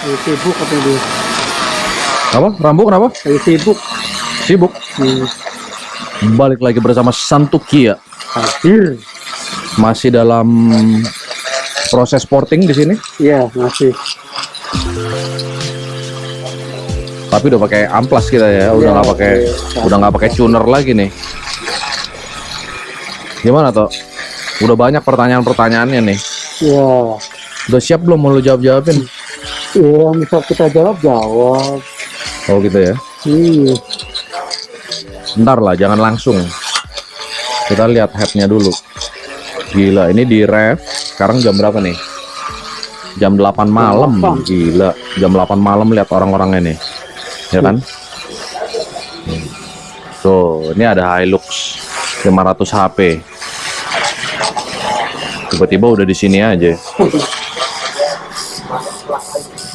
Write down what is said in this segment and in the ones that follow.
Lagi sibuk apa dia? Apa? Rambu kenapa? Lagi sibuk. Sibuk. Hmm. Balik lagi bersama Santukia. Hadir. Masih dalam proses porting di sini. Iya, masih. Tapi udah pakai amplas kita ya. Udah nggak pakai, udah nggak pakai tuner lagi nih. Gimana toh? Udah banyak pertanyaan-pertanyaannya nih. Iya. Udah siap belum mau lu jawab-jawabin? Iya, misal kita jawab. Oh gitu ya. Iya. Ntar lah, jangan langsung. Kita lihat headnya dulu. Gila, ini di ref. Sekarang jam berapa nih? Jam 8 malam. Gila, jam 8 malam lihat orang-orangnya nih. Ya kan? Tuh, ini ada Hilux 500 HP. Tiba-tiba udah di sini aja.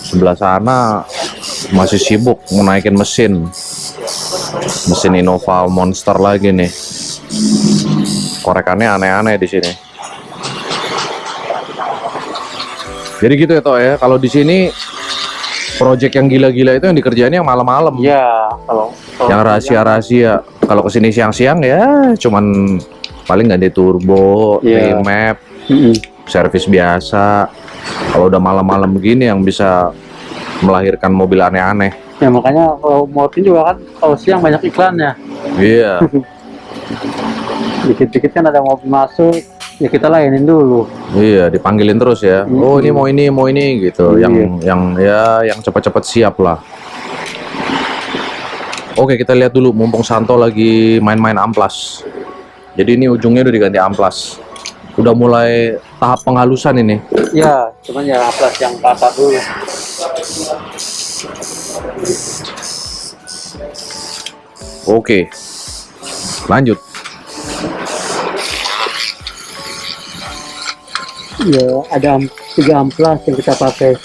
Sebelah sana masih sibuk menaikin mesin Innova Monster lagi nih. Korekannya aneh-aneh di sini. Jadi gitu ya toh ya. Kalau di sini project yang gila-gila itu yang dikerjain yang malam-malam. Iya, kalau Yang rahasia-rahasia. Kalau kesini siang-siang ya cuman paling ganti turbo, remap, servis biasa. Kalau udah malam-malam begini yang bisa melahirkan mobil aneh-aneh. Ya makanya kalau motor juga kan kalau siang banyak iklannya. Iya. Dikit-dikit kan ada mobil masuk, ya kita layanin dulu. Iya, dipanggilin terus ya. Oh, ini mau ini gitu. Yang cepat-cepat siap lah. Oke, kita lihat dulu mumpung Santo lagi main-main amplas. Jadi ini ujungnya udah diganti amplas. Udah mulai tahap penghalusan ini. Ya, cuman ya amplas yang kasar dulu. Oke. Lanjut. Ya, ada 3 amplas yang kita pakai.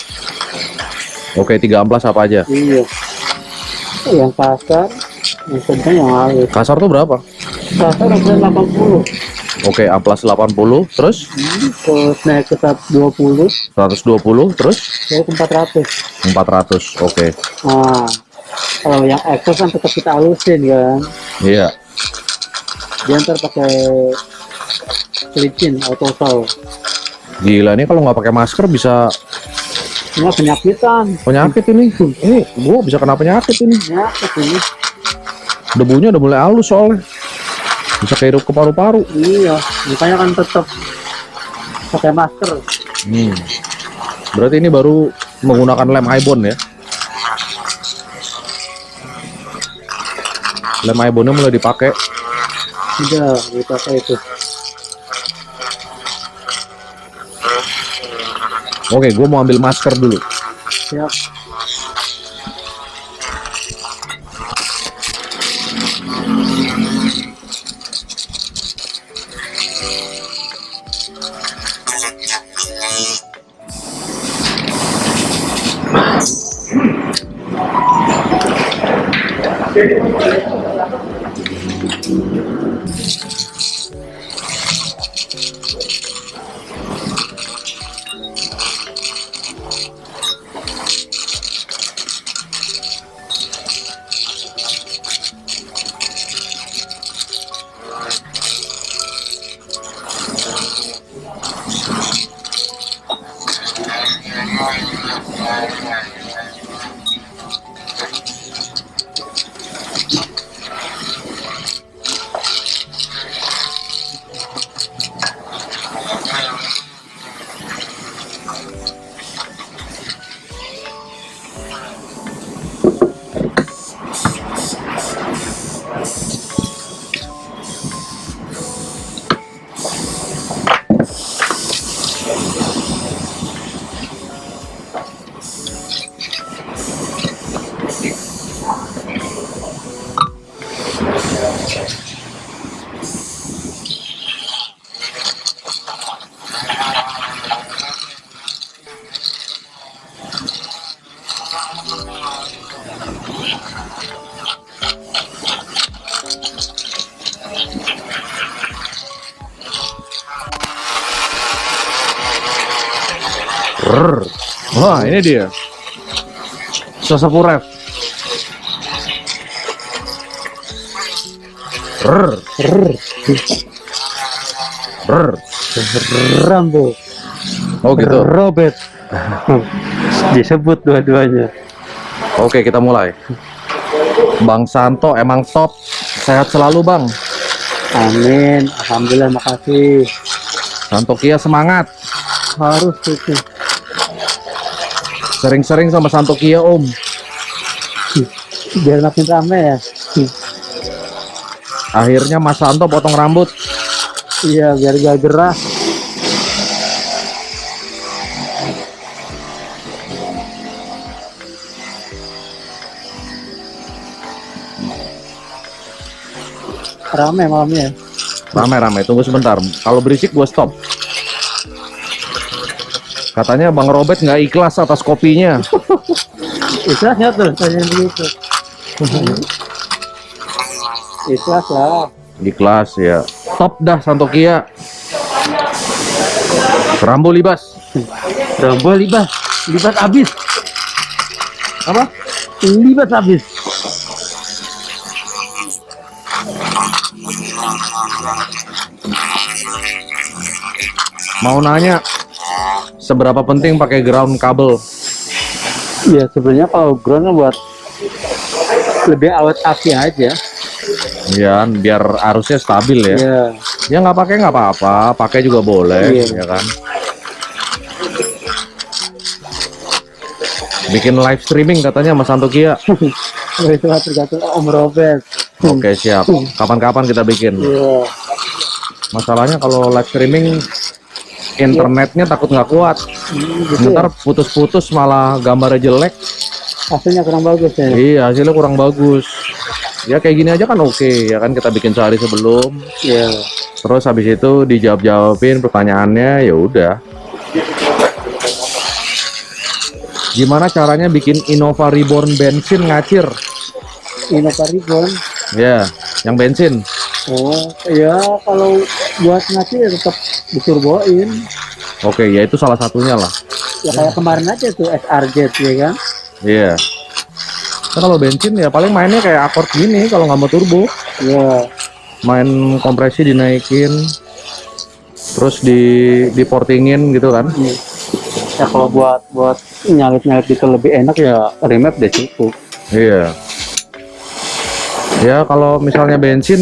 Oke, 3 amplas apa aja? Iya. Yang kasar, yang sedang, yang halus. Kasar tuh berapa? Kasar ada 80. Oke, amplas 80, terus Terus naik ke 120, 120, terus naik ke 400. 400. Oke. Nah, kalau yang exhaust kan tetap kita halusin kan. Iya. Dia ntar pakai pelicin auto saw. Gila nih kalau nggak pakai masker bisa Cuma penyakitan. penyakit ini. Ini gua bisa kena penyakit ini. Penyakit ini. Debunya udah mulai halus soalnya. Bisa kehirup ke paru-paru. Iya, makanya kan tetap pakai masker. Berarti ini baru menggunakan lem Ibon ya. Lem Ibonnya mulai dipakai. Udah, dipakai itu. Oke, gue mau ambil masker dulu. Siap. Wah, ini dia. sesepuh ref. Rrr, Rrr. rrr. Rambo. Oh gitu. Robert. Disebut dua-duanya. Oke, kita mulai. Bang Santo emang top. Sehat selalu, Bang. Amin. Alhamdulillah, makasih. Santo Kia semangat. Harus itu. Sering-sering sama Santo Kia, Om. Biar makin rame ya. Akhirnya Mas Santo potong rambut. Iya, biar gak gerah. Rame malamnya. Rame-rame, tunggu sebentar. Kalau berisik gue stop. Katanya Bang Robert nggak ikhlas atas kopinya. Ikhlas ya tuh, tanya begitu. Ikhlas lah. Ikhlas ya. Top dah Santo Kia. Rambo libas. Rambo libas. Libas habis. Apa? Libas habis. Mau nanya, seberapa penting pakai ground kabel? Ya sebenarnya kalau ground buat lebih awet aki aja. Ya, biar arusnya stabil ya. Ya. Ya nggak pakai nggak apa-apa, pakai juga boleh, Iya. ya kan? Bikin live streaming katanya Mas Santo Kia. Itu lah tergantung Om Robert. Oke siap. Kapan-kapan kita bikin. Iya. Masalahnya kalau live streaming internetnya takut nggak kuat. Gitu ya. Ntar putus-putus malah gambarnya jelek. Hasilnya kurang bagus ya. Iya hasilnya kurang bagus. Ya kayak gini aja kan oke ya kan, kita bikin sehari sebelum. Iya. Terus habis itu dijawab-jawabin pertanyaannya, ya udah. Gimana caranya bikin Innova Reborn bensin ngacir? Innova Reborn. Ya, yang bensin. Oh, ya kalau buat ngaci ya tetap diturboin. Oke, ya itu salah satunya lah. Ya kayak kemarin aja tuh SRJ ya kan. Iya. Nah, kalau bensin ya paling mainnya kayak akord gini kalau nggak mau turbo. Iya. Main kompresi dinaikin, terus diportingin gitu kan. Ya kalau buat nyalip itu lebih enak ya remap deh cukup. Iya. Ya kalau misalnya bensin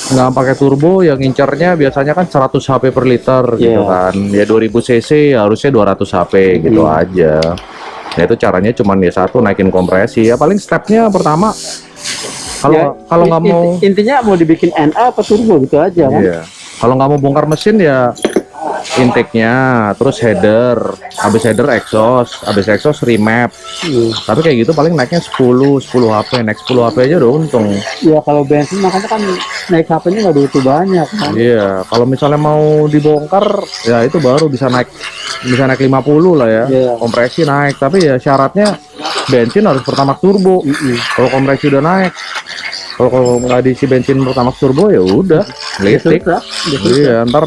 nggak pakai turbo, yang ngincarnya biasanya kan 100 HP per liter gitu Iya. kan. Ya 2000 cc harusnya 200 HP gitu aja. Ya itu caranya cuman ya satu, naikin kompresi. Ya paling stepnya pertama kalau nggak mau intinya mau dibikin NA apa turbo gitu aja kan. iya. Kalau nggak mau bongkar mesin ya intake-nya, terus header, habis header exhaust, habis exhaust remap. Tapi kayak gitu paling naiknya 10 HP, naik 10 HP aja udah untung. Ya kalau bensin makanya kan naik HP-nya nggak begitu banyak kan. Iya, kalau misalnya mau dibongkar ya itu baru bisa naik 50 lah ya. Iya. Kompresi naik, tapi ya syaratnya bensin harus Pertamax turbo. Kalau kompresi udah naik, kalau nggak diisi bensin Pertamax turbo ya udah listrik. Iya, ntar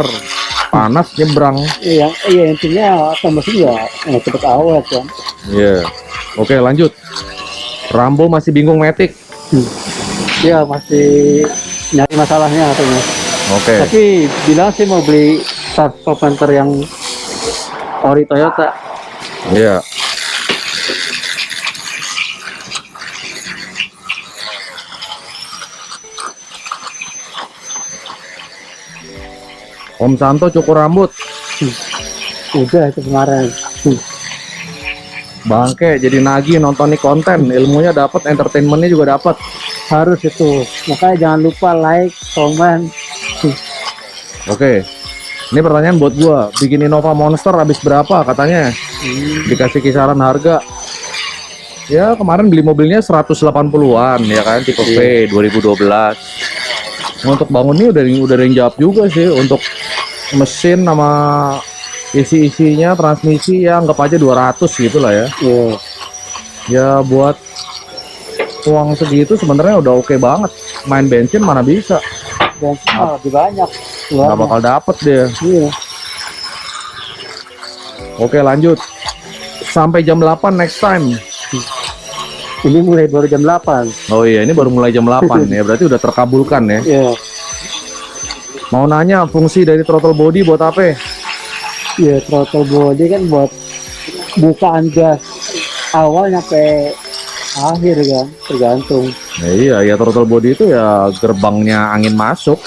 panas nyebrang. Iya intinya sama mesin ya cepet awet kan. Iya. Oke, lanjut. Rambo masih bingung Matic. Ya masih nyari masalahnya katanya. Oke. Tapi bilang sih mau beli start Panther yang ori Toyota. Iya. Om Santo cukur rambut. Udah itu kemarin. Bangke jadi nagih nonton nih konten, ilmunya dapat, entertainmentnya juga dapat. Harus itu. Makanya jangan lupa like, komen. Oke. Ini pertanyaan buat gua. Bikin Innova Monster habis berapa katanya? Dikasih kisaran harga. Ya kemarin beli mobilnya 180-an ya kan, tipe V 2012. Untuk bangun ini udah ada yang jawab juga sih. Untuk mesin sama isi-isinya, transmisi ya anggap aja 200 gitu lah ya. Ya buat uang segitu sebenarnya udah oke banget. Main bensin mana bisa. Bensin malah lebih banyak. Nggak bakal dapet deh. Iya. Oke lanjut. Sampai jam 8 next time. Ini mulai baru jam 8. Oh iya, ini baru mulai jam 8 ya, berarti udah terkabulkan ya. Iya. Mau nanya fungsi dari throttle body buat apa? Iya, throttle body kan buat bukaan gas awal nyampe akhir kan, tergantung. Nah, iya, ya throttle body itu ya gerbangnya angin masuk.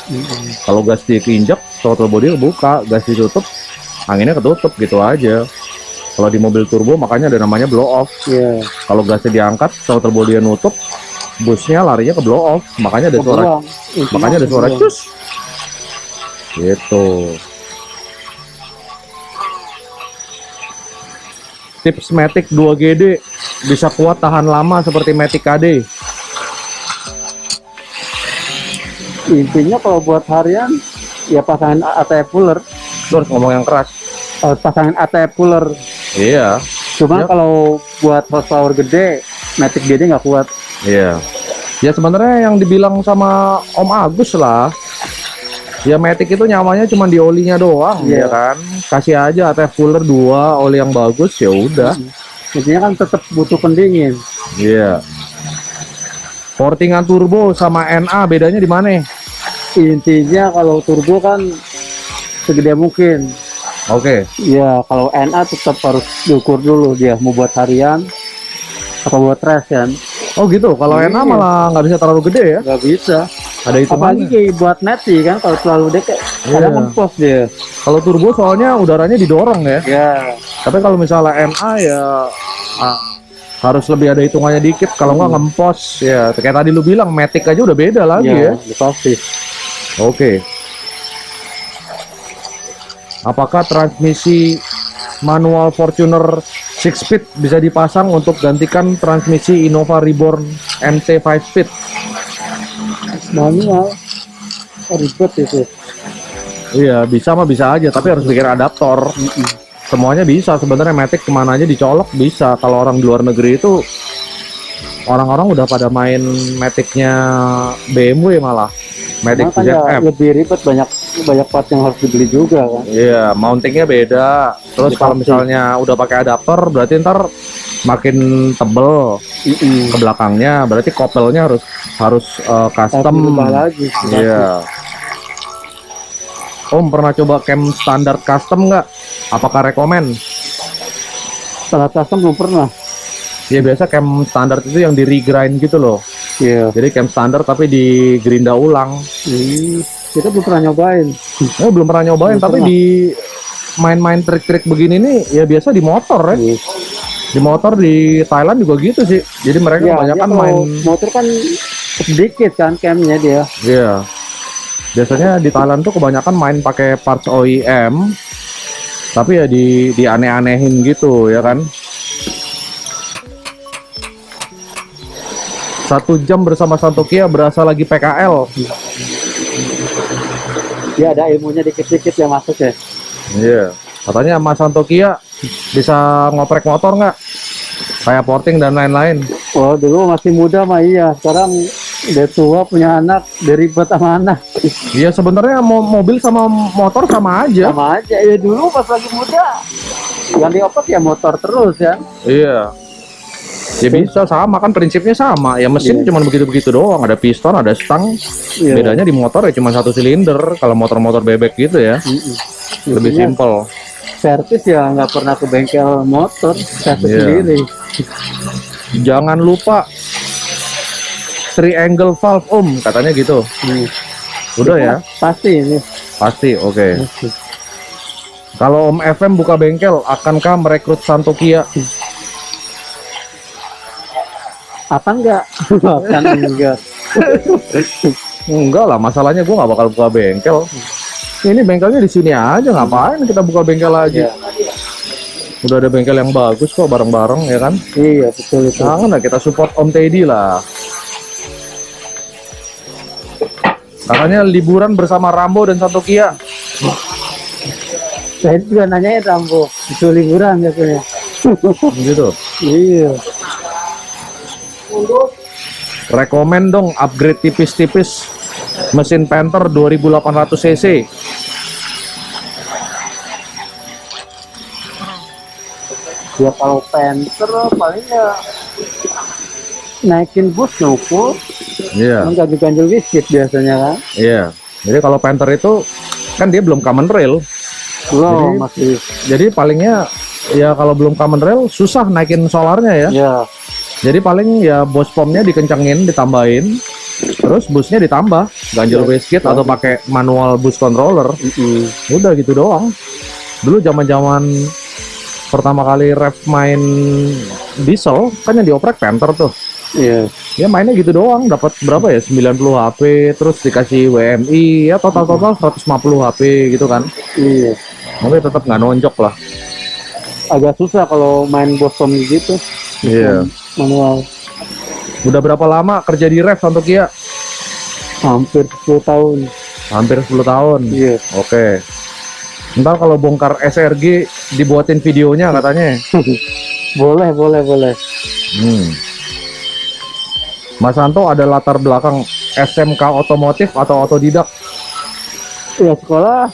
Kalau gas diinjak, throttle body kebuka, gas ditutup, anginnya ketutup gitu aja. Kalau di mobil turbo makanya ada namanya blow off. Iya. Kalau gasnya diangkat, throttle body nutup, busnya larinya ke blow off. Makanya ada suara, Kebuang. Intinya makanya ada suara kebuang. cus. Gitu. Tips Matic 2GD bisa kuat tahan lama seperti Matic KD. Intinya kalau buat harian ya pasangin ATF cooler, Lu harus ngomong yang keras. pasangin ATF cooler. Iya, Cuma Ya. kalau buat horsepower gede, Matic GD nggak kuat. iya. Ya sebenarnya yang dibilang sama Om Agus lah. Ya Matic itu nyamannya cuma di olinya doang, Iya. ya kan. Kasih aja ATF cooler 2 oli yang bagus ya udah. Intinya kan tetap butuh pendingin. Iya. Portingan turbo sama NA bedanya di mana? Intinya kalau turbo kan segede mungkin. Oke. Ya kalau NA tetap harus diukur dulu dia mau buat harian apa buat race kan. Oh gitu. Kalau Iya. NA malah nggak bisa terlalu gede ya. Nggak bisa. Ada Apalagi hitungannya. kayak buat neti kan kalau terlalu deket Iya. kadang ngempos dia. Kalau turbo soalnya udaranya didorong ya. Ya. Tapi kalau misalnya NA ya harus lebih ada hitungannya dikit. Kalau nggak ngempos ya. Kayak tadi lu bilang Matic aja udah beda lagi ya. Pasti. Oke. Apakah transmisi manual Fortuner 6 speed bisa dipasang untuk gantikan transmisi Innova Reborn MT 5 speed? Manual ribet itu. Iya, bisa mah bisa aja, tapi harus bikin adaptor. Semuanya bisa sebenarnya, Matic kemana aja dicolok bisa. Kalau orang di luar negeri itu orang-orang udah pada main Matic-nya BMW malah. Matic Makanya ZF. lebih ribet, banyak part yang harus dibeli juga kan. Iya, mountingnya beda. Terus Iya, kalau pasti. misalnya udah pakai adaptor, berarti ntar makin tebel ke belakangnya. Berarti kopelnya harus custom. Tambah lagi. Iya. Om pernah coba cam standar custom nggak? Apakah rekomen? Setelah custom belum pernah. Ya biasa cam standar itu yang di regrind gitu loh. Iya. Jadi cam standar tapi di gerinda ulang. Kita belum pernah nyobain. Belum pernah nyobain, Belum tapi pernah. di main-main trik-trik begini nih ya biasa di motor ya. Iya. Di motor di Thailand juga gitu sih. Jadi mereka Ya, kebanyakan dia main. kalau motor kan sedikit kan camnya dia. Iya. Biasanya di Thailand tuh kebanyakan main pakai parts OEM. Tapi ya di aneh-anehin gitu ya kan. 1 jam bersama Santokia berasa lagi PKL. Ya ada ilmunya dikit-dikit yang masuk ya. Iya. Katanya Mas Santokia bisa ngoprek motor nggak? Kayak porting dan lain-lain. Oh dulu masih muda mah iya. Sekarang udah tua punya anak, udah ribet sama anak. Iya sebenarnya mobil sama motor sama aja. Sama aja ya dulu pas lagi muda. Yang dioper ya motor terus ya. Iya. Ya bisa sama kan prinsipnya sama. Ya mesin Iya. cuma begitu-begitu doang. Ada piston, ada stang. Iya. Bedanya di motor ya cuma 1 silinder. Kalau motor-motor bebek gitu ya. Lebih Intinya simpel. servis ya nggak pernah ke bengkel motor, servis Iya. sendiri. Jangan lupa triangle valve om katanya gitu. Udah ya, Pasti ini. pasti oke. Kalau Om FM buka bengkel, akankah merekrut Santokia? Apa enggak? Kan enggak. Enggak lah, masalahnya gua nggak bakal buka bengkel. Ini bengkelnya di sini aja, ngapain kita buka bengkel lagi? Iya. Udah ada bengkel yang bagus kok bareng-bareng ya kan? Iya betul itu. Jangan lah kita support Om Teddy lah. Katanya liburan bersama Rambo dan Santokia. Saya juga nanyain Rambo, itu liburan biasanya. Gitu. Iya. Rekomen dong upgrade tipis-tipis mesin Panther 2800 cc. Ya kalau Panther paling ya naikin bus full, Iya. ganjil-ganjil dikit biasanya kan. Iya. Jadi kalau Panther itu kan dia belum common rail. Belum, masih. Jadi palingnya ya kalau belum common rail susah naikin solarnya ya. Ya, Jadi paling ya bos pomnya dikencengin, ditambahin, terus busnya ditambah ganjil wastegate atau pakai manual bus controller. Udah gitu doang. Dulu zaman-zaman pertama kali rev main diesel kan yang dioprek Panther tuh. iya. Ya mainnya gitu doang, dapat berapa ya? 90 HP, terus dikasih WMI, ya total 150 HP gitu kan. Iya. Tapi tetap nggak nonjok lah. Agak susah kalau main bosom gitu. Iya. Manual. Udah berapa lama kerja di rev untuk Kia? Hampir 10 tahun. Hampir 10 tahun. Iya. Oke. Ntar kalau bongkar SRG dibuatin videonya katanya. Boleh. Mas Santo ada latar belakang SMK otomotif atau otodidak? Ya sekolah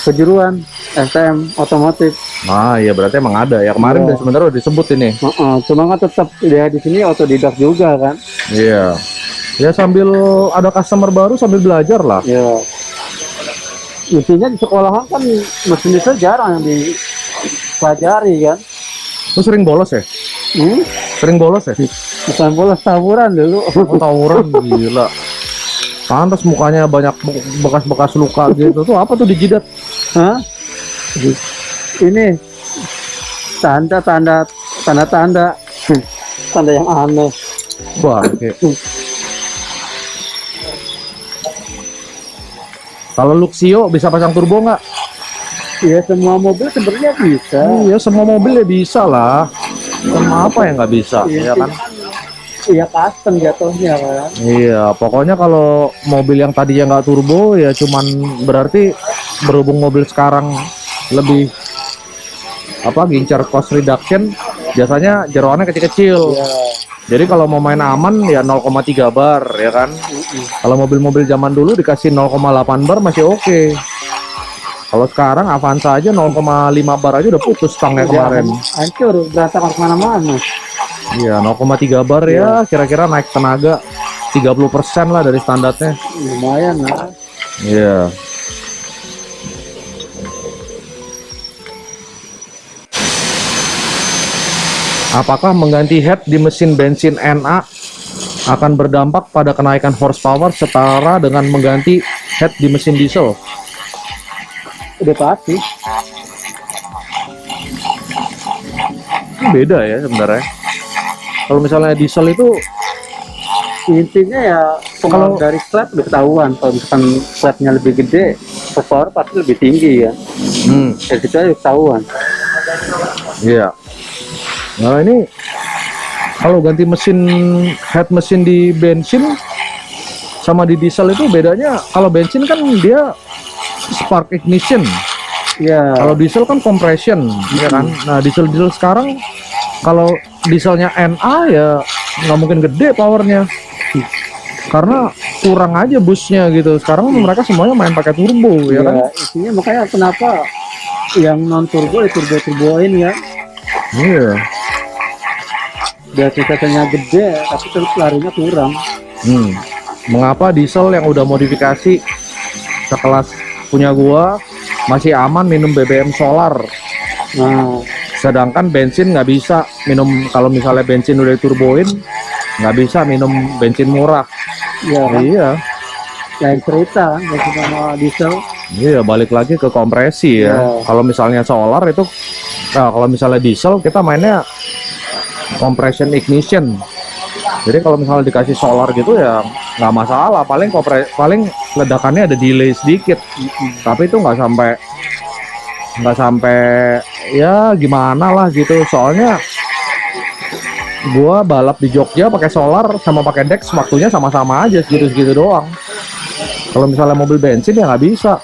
kejuruan STM otomotif. Nah, ya berarti emang ada ya. Kemarin Iya. udah sebenarnya udah disebut ini. Cuma kan tetap dia di sini otodidak juga kan. Iya. Ya sambil ada customer baru sambil belajar lah. Ya. Intinya di sekolahan kan mesin diesel jarang yang dipelajari kan. Lu sering bolos ya? Sering bolos ya? Bukan bolos tawuran dulu. Oh, tawuran gila. Pantas mukanya banyak bekas-bekas luka gitu. Tuh apa tuh di jidat? Hah? Ini tanda-tanda tanda yang aneh. Wah, oke. Kalau Luxio bisa pasang turbo nggak? Ya semua mobil sebenarnya bisa. Iya, semua mobil ya bisa lah. Sama apa yang nggak bisa, ya kan? Iya custom jatuhnya kan. Iya, pokoknya kalau mobil yang tadinya nggak turbo ya cuman berarti berhubung mobil sekarang lebih apa gincar cost reduction, biasanya jeroannya kecil-kecil. Ya. Jadi kalau mau main aman ya 0,3 bar ya kan. Kalau mobil-mobil zaman dulu dikasih 0,8 bar masih oke. Kalau sekarang Avanza aja 0,5 bar aja udah putus stangnya kemarin. Hancur, berantakan kemana-mana. Iya, 0,3 bar ya kira-kira naik tenaga 30% lah dari standarnya. Lumayan lah. Iya. Apakah mengganti head di mesin bensin NA akan berdampak pada kenaikan horsepower setara dengan mengganti head di mesin diesel? Udah pasti. Beda ya sebenarnya. Kalau misalnya diesel itu Intinya ya kalau dari klep udah ketahuan. Kalau misalkan klepnya lebih gede, horsepower pasti lebih tinggi ya. Dari situ aja ketahuan. iya. Nah ini kalau ganti head mesin di bensin sama di diesel itu bedanya, kalau bensin kan dia spark ignition, Ya. kalau diesel kan compression, ya kan. Nah diesel sekarang kalau dieselnya NA ya nggak mungkin gede powernya karena kurang aja busnya gitu. Sekarang mereka semuanya main pakai turbo ya kan. Intinya makanya kenapa yang non turbo turboin ya. Iya. Biar cecetannya gede tapi terus larinya kurang. Mengapa diesel yang udah modifikasi sekelas punya gua masih aman minum BBM solar, Nah, sedangkan bensin nggak bisa minum? Kalau misalnya bensin udah turboin nggak bisa minum bensin murah. ya kan? Iya. Lain cerita bensin sama diesel. Iya, balik lagi ke kompresi ya. Iya. Kalau misalnya solar itu, nah kalau misalnya diesel kita mainnya compression ignition. Jadi kalau misalnya dikasih solar gitu ya nggak masalah. Paling ledakannya ada delay sedikit. Tapi itu nggak sampai ya gimana lah gitu. Soalnya gua balap di Jogja pakai solar sama pakai Dex waktunya sama-sama aja segitu-segitu doang. Kalau misalnya mobil bensin ya nggak bisa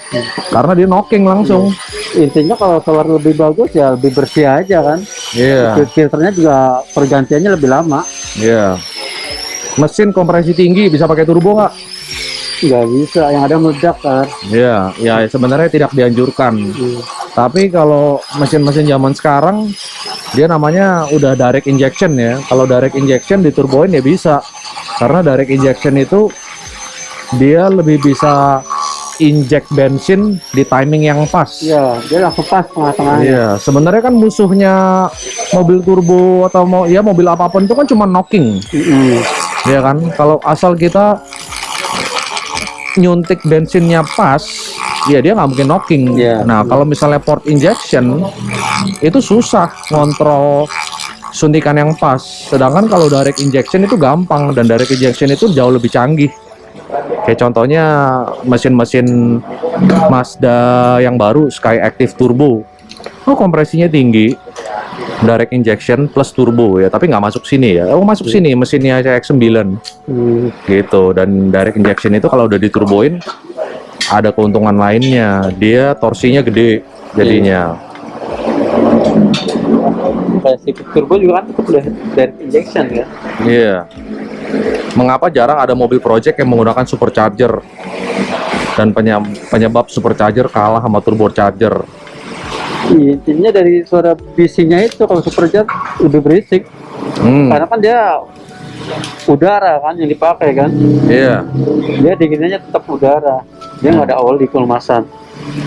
karena dia knocking langsung. Intinya kalau solar lebih bagus ya lebih bersih aja kan. Iya. Filternya juga pergantiannya lebih lama. Iya. Mesin kompresi tinggi bisa pakai turbo nggak? Nggak bisa, yang ada meledak kan. Iya, ya sebenarnya tidak dianjurkan. Tapi kalau mesin-mesin zaman sekarang dia namanya udah direct injection ya. Kalau direct injection diturboin ya bisa. Karena direct injection itu dia lebih bisa inject bensin di timing yang pas. Iya, dia langsung pas tengah-tengahnya. Iya, sebenarnya kan musuhnya mobil turbo atau ya mobil apapun itu kan cuma knocking. Iya kan? Kalau asal kita nyuntik bensinnya pas, ya dia nggak mungkin knocking. Iya. Nah, kalau misalnya port injection itu susah ngontrol suntikan yang pas. Sedangkan kalau direct injection itu gampang, dan direct injection itu jauh lebih canggih. Kayak contohnya mesin-mesin Mazda yang baru Sky Active Turbo. Oh, kompresinya tinggi. Direct injection plus turbo ya, tapi nggak masuk sini ya. Oh, masuk sini mesinnya CX-9. Gitu. Dan direct injection itu kalau udah diturboin ada keuntungan lainnya. Dia torsinya gede jadinya. Kayak si turbo juga kan itu udah dari injection ya. Iya. Mengapa jarang ada mobil project yang menggunakan supercharger? Dan penyebab supercharger kalah sama turbocharger. Iya, intinya dari suara bisingnya itu kalau supercharger lebih berisik. Karena kan dia udara kan yang dipakai kan. Iya. Dia dinginnya tetap udara. Dia nggak ada oli kemasan.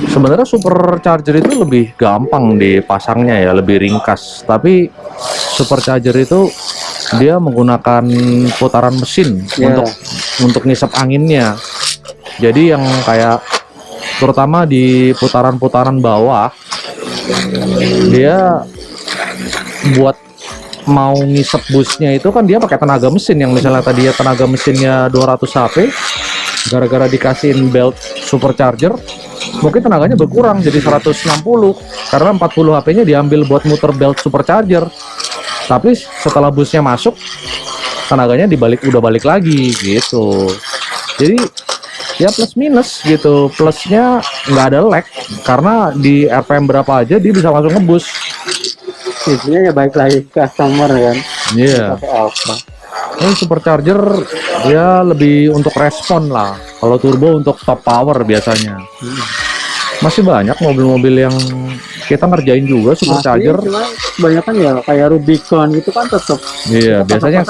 Sebenarnya supercharger itu lebih gampang dipasangnya ya, lebih ringkas. Tapi supercharger itu dia menggunakan putaran mesin untuk ngisap anginnya. Jadi yang kayak terutama di putaran-putaran bawah, dia buat mau ngisep busnya itu kan dia pakai tenaga mesin yang misalnya tadi ya tenaga mesinnya 200 HP, gara-gara dikasihin belt supercharger mungkin tenaganya berkurang jadi 160 karena 40 HP-nya diambil buat muter belt supercharger. Tapi setelah busnya masuk tenaganya udah balik lagi gitu. Jadi ya plus minus gitu. Plusnya nggak ada lag karena di RPM berapa aja dia bisa langsung ngebus. Intinya ya baik lagi ke customer kan. Iya. Pakai apa? Ini supercharger ya lebih untuk respon lah. Kalau turbo untuk top power biasanya. Masih banyak mobil-mobil yang kita ngerjain juga supercharger. Masih, cuma kebanyakan ya kayak Rubicon gitu kan tetap. Iya, biasanya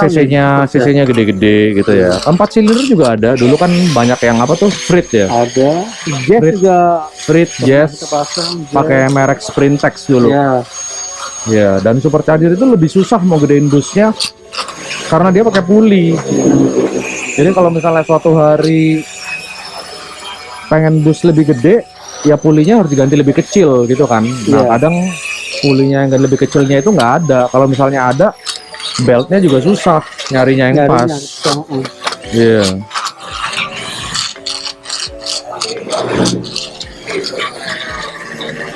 cc-nya gede-gede gitu ya. 4 silinder juga ada. Dulu kan banyak yang apa tuh? Frit ya. Ada. Jazz Frit. juga. Frit, Jazz. Pakai merek Sprintex dulu. Ya. Ya, dan supercharger itu lebih susah mau gedein busnya karena dia pakai puli. Jadi kalau misalnya suatu hari pengen bus lebih gede, ya pulinya harus diganti lebih kecil gitu kan. Nah, kadang pulinya yang lebih kecilnya itu nggak ada. Kalau misalnya ada, beltnya juga susah nyarinya yang pas. Iya.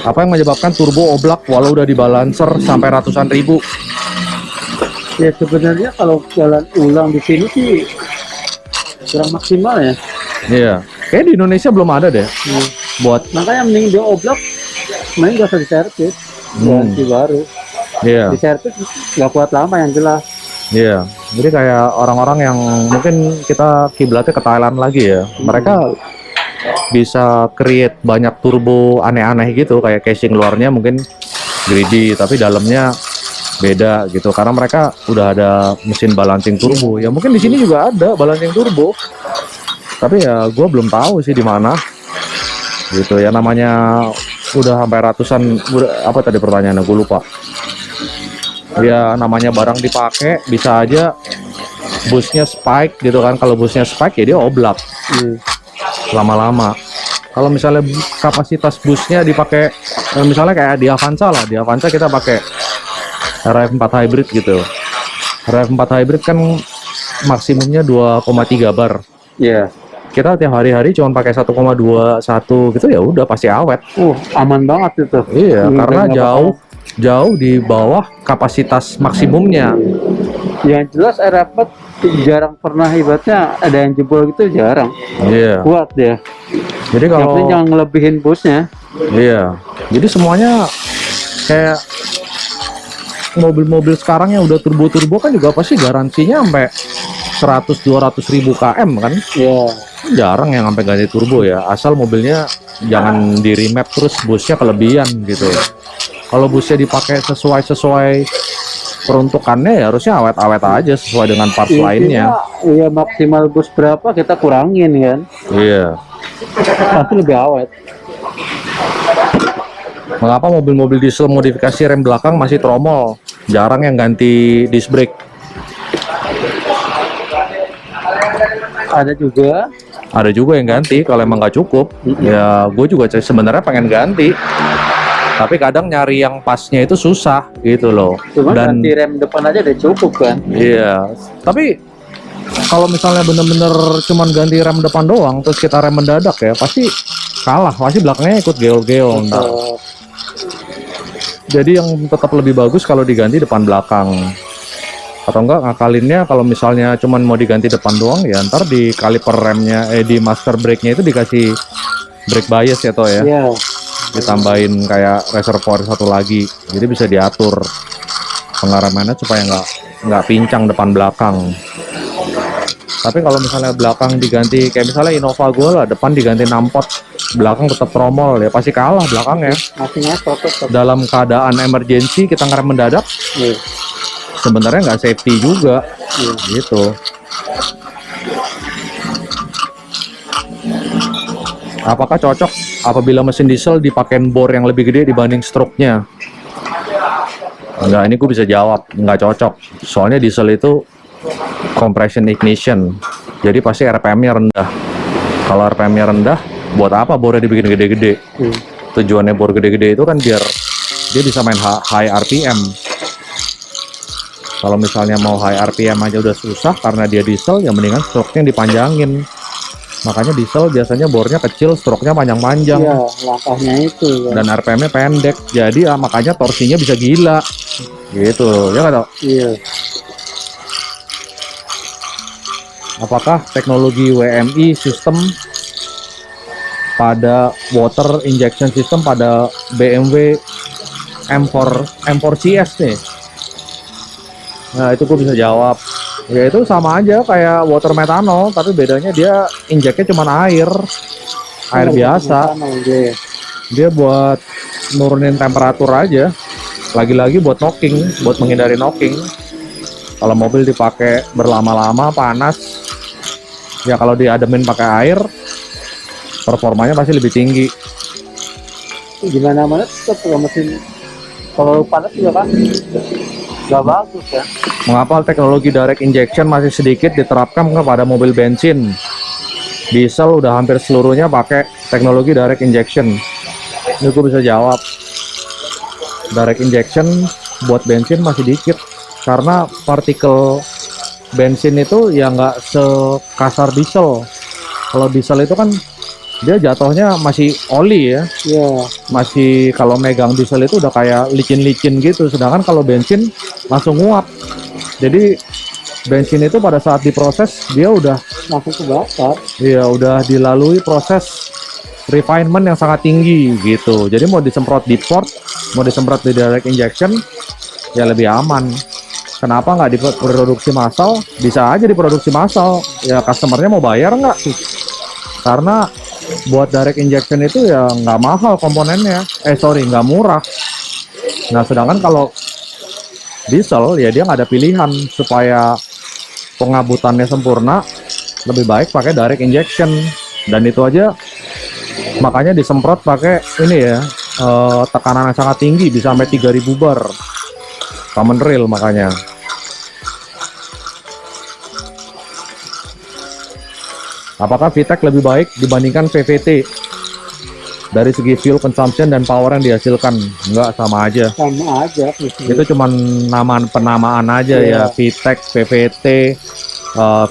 Apa yang menyebabkan turbo oblak walau udah dibalancer sampai ratusan ribu? Ya sebenarnya kalau jalan ulang di sini sih kurang maksimal ya. Iya. Kayak di Indonesia belum ada deh. Buat Makanya mending dia oblak, mending gak usah diservis. Ganti baru. Iya. Diservis nggak kuat lama yang jelas. Iya. Jadi kayak orang-orang yang mungkin kita kiblatnya ke Thailand lagi ya. Mereka bisa create banyak turbo aneh-aneh gitu, kayak casing luarnya mungkin greedy tapi dalamnya beda gitu karena mereka udah ada mesin balancing turbo. Ya mungkin di sini juga ada balancing turbo, tapi ya gue belum tahu sih di mana gitu ya. Namanya udah sampai ratusan, apa tadi pertanyaannya gue lupa ya. Namanya barang dipakai bisa aja busnya spike gitu kan. Kalau busnya spike ya dia oblak lama-lama. Kalau misalnya kapasitas busnya dipakai misalnya kayak di Avanza lah, di Avanza kita pakai RF4 hybrid gitu. RF4 hybrid kan maksimumnya 2,3 bar. Iya. Kita tiap hari-hari cuma pakai 1,21 gitu ya udah pasti awet. Aman banget itu. Iya, karena jauh di bawah kapasitas maksimumnya. Yang jelas R4 jarang pernah ibaratnya ada yang jebol gitu, jarang. Iya. Kuat dia. Jadi kalau jangan ngelebihin busnya. Iya. Jadi semuanya kayak mobil-mobil sekarang yang udah turbo-turbo kan juga pasti garansinya sampai 100-200 ribu km kan, Ya, jarang yang sampai ganti turbo ya, asal mobilnya jangan di remap terus busnya kelebihan gitu. Kalau busnya dipakai sesuai peruntukannya ya harusnya awet-awet aja sesuai dengan parts lainnya. iya maksimal bus berapa kita kurangin kan, Iya. pasti lebih awet. Mengapa mobil-mobil diesel modifikasi rem belakang masih tromol? Jarang yang ganti disc brake. Ada juga. Ada juga yang ganti kalau emang nggak cukup. Ya gue juga sebenarnya pengen ganti. Tapi kadang nyari yang pasnya itu susah gitu loh. Cuma Dan ganti rem depan aja udah cukup kan. iya, tapi kalau misalnya bener-bener cuman ganti rem depan doang terus kita rem mendadak ya pasti kalah, pasti belakangnya ikut geo-geo ntar. Jadi yang tetap lebih bagus kalau diganti depan belakang. Atau enggak ngakalinnya kalau misalnya cuman mau diganti depan doang ya ntar di kaliper remnya di master brake-nya itu dikasih brake bias ya toh ya. Iya. Ditambahin kayak reservoir satu lagi. Jadi bisa diatur pengeremannya supaya nggak pincang depan belakang. Tapi kalau misalnya belakang diganti kayak misalnya Innova gue lah, depan diganti nampot, belakang tetap tromol ya pasti kalah belakangnya. Masih ngesot tetap. Dalam keadaan emergency kita ngerem mendadak, Iya. sebenarnya nggak safety juga, gitu. Apakah cocok apabila mesin diesel dipakein bor yang lebih gede dibanding stroke-nya? Enggak, ini gue bisa jawab, nggak cocok. Soalnya diesel itu compression ignition, jadi pasti RPM-nya rendah. Kalau RPM-nya rendah, buat apa bornya dibikin gede-gede? Tujuannya bor gede-gede itu kan biar dia bisa main high RPM. Kalau misalnya mau high RPM aja udah susah karena dia diesel, ya mendingan stroke-nya dipanjangin. Makanya diesel biasanya bornya kecil, stroke-nya panjang-panjang. Iya, langkahnya itu. Kan. Dan RPM-nya pendek, jadi makanya torsinya bisa gila. Gitu, ya nggak tau? Iya. Apakah teknologi WMI sistem pada water injection system pada BMW M4 CS nih? Nah itu gue bisa jawab. Ya itu sama aja kayak water methanol, tapi bedanya dia injeknya cuma air biasa. Dia buat nurunin temperatur aja. Lagi-lagi buat knocking, buat menghindari knocking. Kalau mobil dipakai berlama-lama panas, ya kalau diademin pakai air, performanya pasti lebih tinggi. Gimana mana tetap kalau mesin kalau panas juga kan nggak bagus ya. Mengapa teknologi direct injection masih sedikit diterapkan kepada mobil bensin? Diesel udah hampir seluruhnya pakai teknologi direct injection. Ini gue bisa jawab. Direct injection buat bensin masih dikit karena partikel bensin itu ya nggak sekasar diesel. Kalau diesel itu kan dia jatuhnya masih oli ya. Iya. Masih kalau megang diesel itu udah kayak licin-licin gitu. Sedangkan kalau bensin langsung nguap. Jadi bensin itu pada saat diproses dia udah Langsung kebakar. iya udah dilalui proses refinement yang sangat tinggi gitu. Jadi mau disemprot di port, mau disemprot di direct injection ya lebih aman. Kenapa nggak diproduksi massal? Bisa aja diproduksi massal. Ya customernya mau bayar nggak? Karena buat direct injection itu ya nggak mahal komponennya. Nggak murah. Nah sedangkan kalau diesel ya dia nggak ada pilihan supaya pengabutannya sempurna, lebih baik pakai direct injection. Dan itu aja makanya disemprot pakai ini ya tekanan yang sangat tinggi, bisa sampai 3000 bar common rail makanya. Apakah VTEC lebih baik dibandingkan VVT dari segi fuel consumption dan power yang dihasilkan? Enggak, sama aja. Sama aja. Itu cuman penamaan aja ya. VTEC, VVT,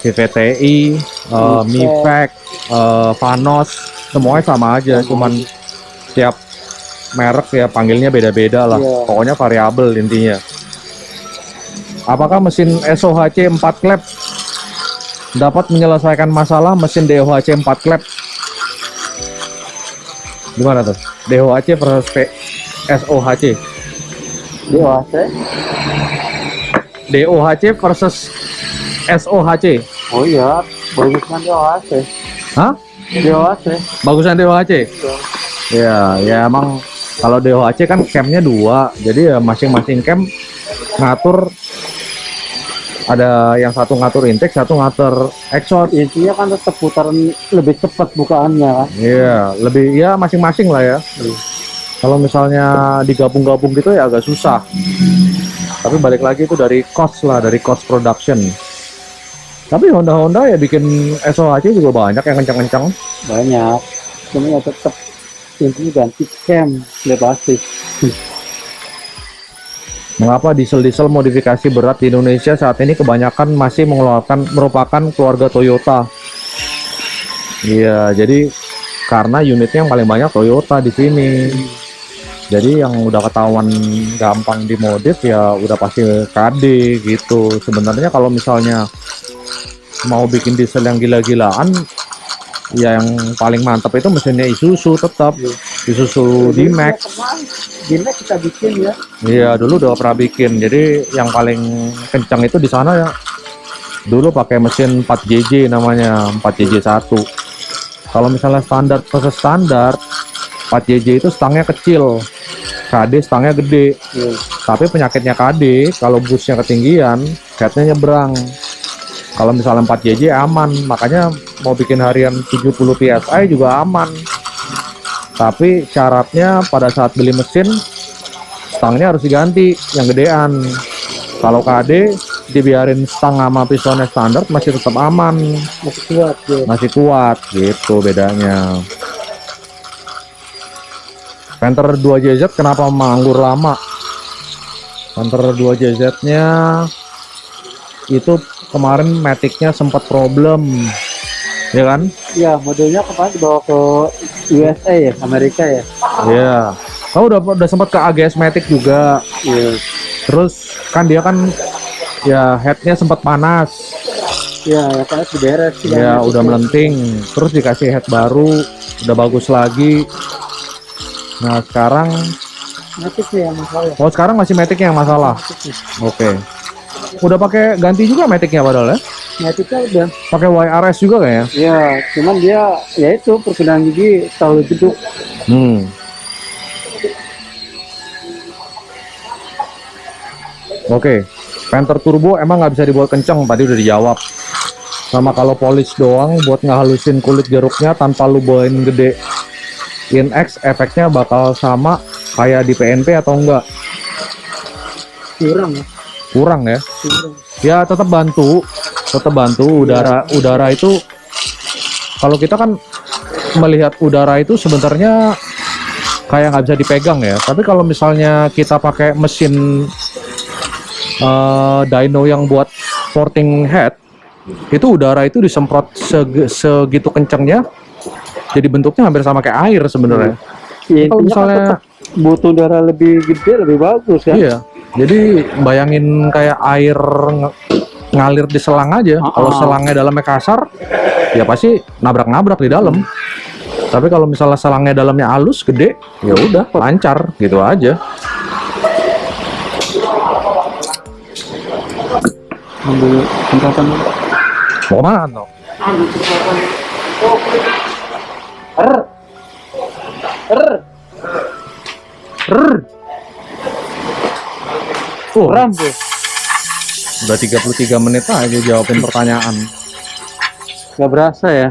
VVTi, MIVEC, Vanos, semuanya sama aja. Cuman tiap merek ya panggilnya beda-beda lah. Pokoknya variabel intinya. Apakah mesin SOHC 4 klep dapat menyelesaikan masalah mesin DOHC 4 klep? Gimana tuh? DOHC versus SOHC. DOHC. DOHC versus SOHC. Oh iya, bagus kan DOHC. Hah? DOHC. Bagusan DOHC? Ya, ya emang kalau DOHC kan campnya 2, jadi ya masing-masing camp ngatur, ada yang satu ngatur intake, satu ngatur exhaust. Intinya kan tetap putaran lebih cepat bukaannya kan. Iya, lebih ya masing-masing lah ya. Kalau misalnya digabung-gabung gitu ya agak susah. Tapi balik lagi itu dari cost lah, dari cost production. Tapi Honda ya bikin SOHC juga banyak yang kencang-kencang. Banyak. Cuma ya tetap intinya ganti cam, udah pasti. Mengapa diesel-diesel modifikasi berat di Indonesia saat ini kebanyakan masih merupakan keluarga Toyota? Iya, jadi karena unitnya yang paling banyak Toyota di sini. Jadi yang udah ketahuan gampang dimodif ya udah pasti KD gitu. Sebenarnya kalau misalnya mau bikin diesel yang gila-gilaan, ya yang paling mantap itu mesinnya Isuzu tetap. Isuzu D-Max. D-Max kita bikin ya. Iya, dulu udah pernah bikin. Jadi yang paling kencang itu di sana ya. Dulu pakai mesin 4JJ namanya, 4JJ1. Kalau misalnya standar versus standar, 4JJ itu stangnya kecil, KD stangnya gede. Tapi penyakitnya KD, kalau busnya ketinggian, headnya nyebrang. Kalau misalnya 4JJ aman, makanya mau bikin harian 70 PSI juga aman. Tapi syaratnya pada saat beli mesin, stangnya harus diganti yang gedean. Kalau KD dibiarin stang sama pistonnya standar masih tetap aman, Masih kuat ya. masih kuat gitu bedanya. Panther 2JZ kenapa menganggur lama? Panther 2JZ nya itu kemarin matic-nya sempat problem, ya kan? Ya, modelnya kemarin dibawa ke USA ya, Amerika ya. Iya. Oh, udah sempat ke AGS Matic juga. Iya. Terus kan dia kan ya headnya sempat panas. Ya, ya kan beres sih. Ya udah melenting. Terus dikasih head baru, udah bagus lagi. Nah sekarang, Matic sih yang masalah. oh sekarang masih Matic-nya yang masalah. Oke. Udah pakai ganti juga Matic-nya padahal ya? Maticnya udah. Pakai YRS juga kayaknya. Ya, cuman dia ya itu perpindahan gigi terlalu jeduk. Oke. Panther Turbo emang nggak bisa dibuat kenceng, tadi udah dijawab. Sama kalau polish doang buat ngehalusin kulit jeruknya tanpa lu bawain gede InX, efeknya bakal sama kayak di PNP atau enggak? Kurang ya. Kurang ya? Kurang. Ya tetap bantu udara itu. Kalau kita kan melihat udara itu sebenarnya kayak nggak bisa dipegang ya. Tapi kalau misalnya kita pakai mesin dyno yang buat porting head, itu udara itu disemprot segitu kencangnya, jadi bentuknya hampir sama kayak air sebenarnya. Ya, Kalau misalnya kan butuh udara lebih gede lebih bagus kan. iya, jadi bayangin kayak air ngalir di selang aja. Kalau selangnya dalamnya kasar, ya pasti nabrak-nabrak di dalam. Tapi kalau misalnya selangnya dalamnya halus, gede, ya udah lancar gitu aja. Ambil tembakan. Mau kemana toh? Rambo. Udah 33 menit aja jawabin pertanyaan. Gak berasa ya.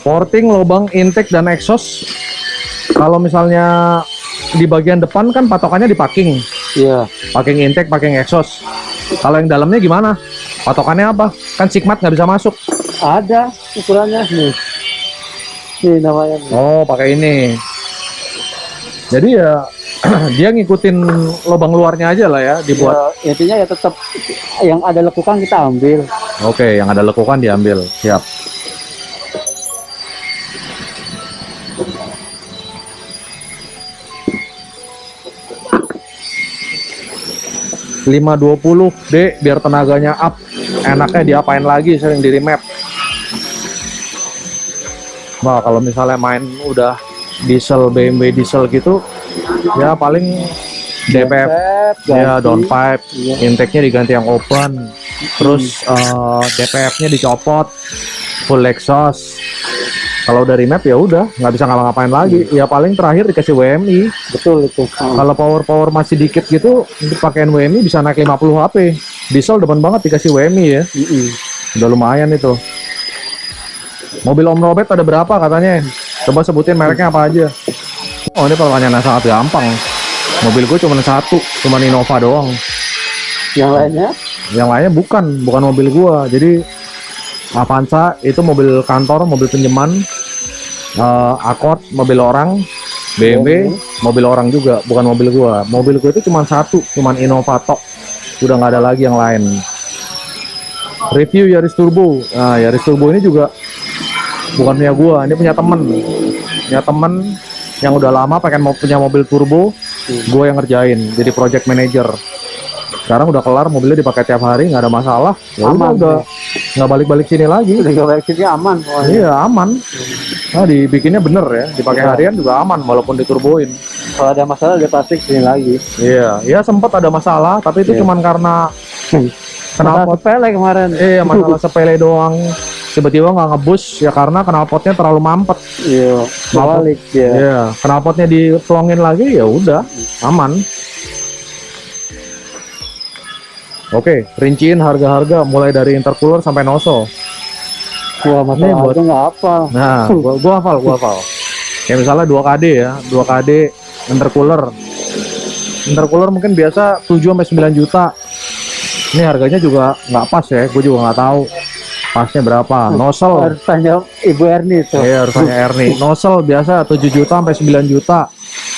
Porting lubang intake dan exhaust, kalau misalnya di bagian depan kan patokannya di packing. Iya. Packing intake, packing exhaust. Kalau yang dalamnya gimana? Patokannya apa? Kan sigmat nggak bisa masuk. Ada ukurannya nih. Ini namanya. Oh, pakai ini. Jadi ya dia ngikutin lubang luarnya aja lah ya dibuat. Ya, intinya ya tetap yang ada lekukan kita ambil. Oke, yang ada lekukan diambil. Siap. 520D biar tenaganya up. Enaknya diapain lagi, sering di remap. Nah, kalau misalnya main udah diesel, BMW diesel gitu, ya paling DPF, ya downpipe, intake-nya diganti yang open, terus DPF-nya dicopot, full exhaust. Kalau dari map ya udah nggak bisa ngapa-ngapain lagi. Ya paling terakhir dikasih WMI. Betul itu. Kalau power masih dikit gitu, pakaian WMI bisa naik 50 HP. Diesel depan banget dikasih WMI ya. Udah lumayan itu. Mobil Om Robert ada berapa katanya? Coba sebutin mereknya apa aja. Oh, ini pertanyaan yang sangat gampang. Mobil gue cuma satu, cuma Innova doang. Yang lainnya? Yang lainnya bukan mobil gue. Jadi Avanza itu mobil kantor, mobil pinjaman. Accord mobil orang, BMW mobil orang juga, bukan mobil gue. Mobil gue itu cuma satu, cuma Innova tok. Udah nggak ada lagi yang lain. Review Yaris Turbo. Nah, Yaris Turbo ini juga bukan punya gue, ini punya temen. Punya temen yang udah lama punya mobil turbo, gue yang ngerjain jadi project manager. Sekarang udah kelar, mobilnya dipakai tiap hari, nggak ada masalah. Ya udah nggak balik-balik sini lagi. Udah nggak balik sini aman. Iya aman. Nah, dibikinnya bener ya, dipakai harian juga aman walaupun diturboin. Kalau ada masalah dia pasti kesini lagi. Iya, ya sempat ada masalah, tapi itu cuman karena kenapa sepele kemarin? Iya, masalah sepele doang. Tiba-tiba nggak ngebus ya karena knalpotnya terlalu mampet. Iya, balik ya. Iya, knalpotnya diplongin lagi ya udah aman. Oke, rinciin harga-harga mulai dari intercooler sampai nozzle. Wah, masalah buat nggak apa. Nah, gua hafal. Kayak misalnya 2KD ya, 2KD intercooler. Intercooler mungkin biasa 7 sampai 9 juta. Ini harganya juga nggak pas ya, gue juga nggak tahu pasnya berapa. Nozzle harus tanya Ibu Erni itu. Iya, harus tanya Erni. Nozzle biasa 7 juta sampai 9 juta.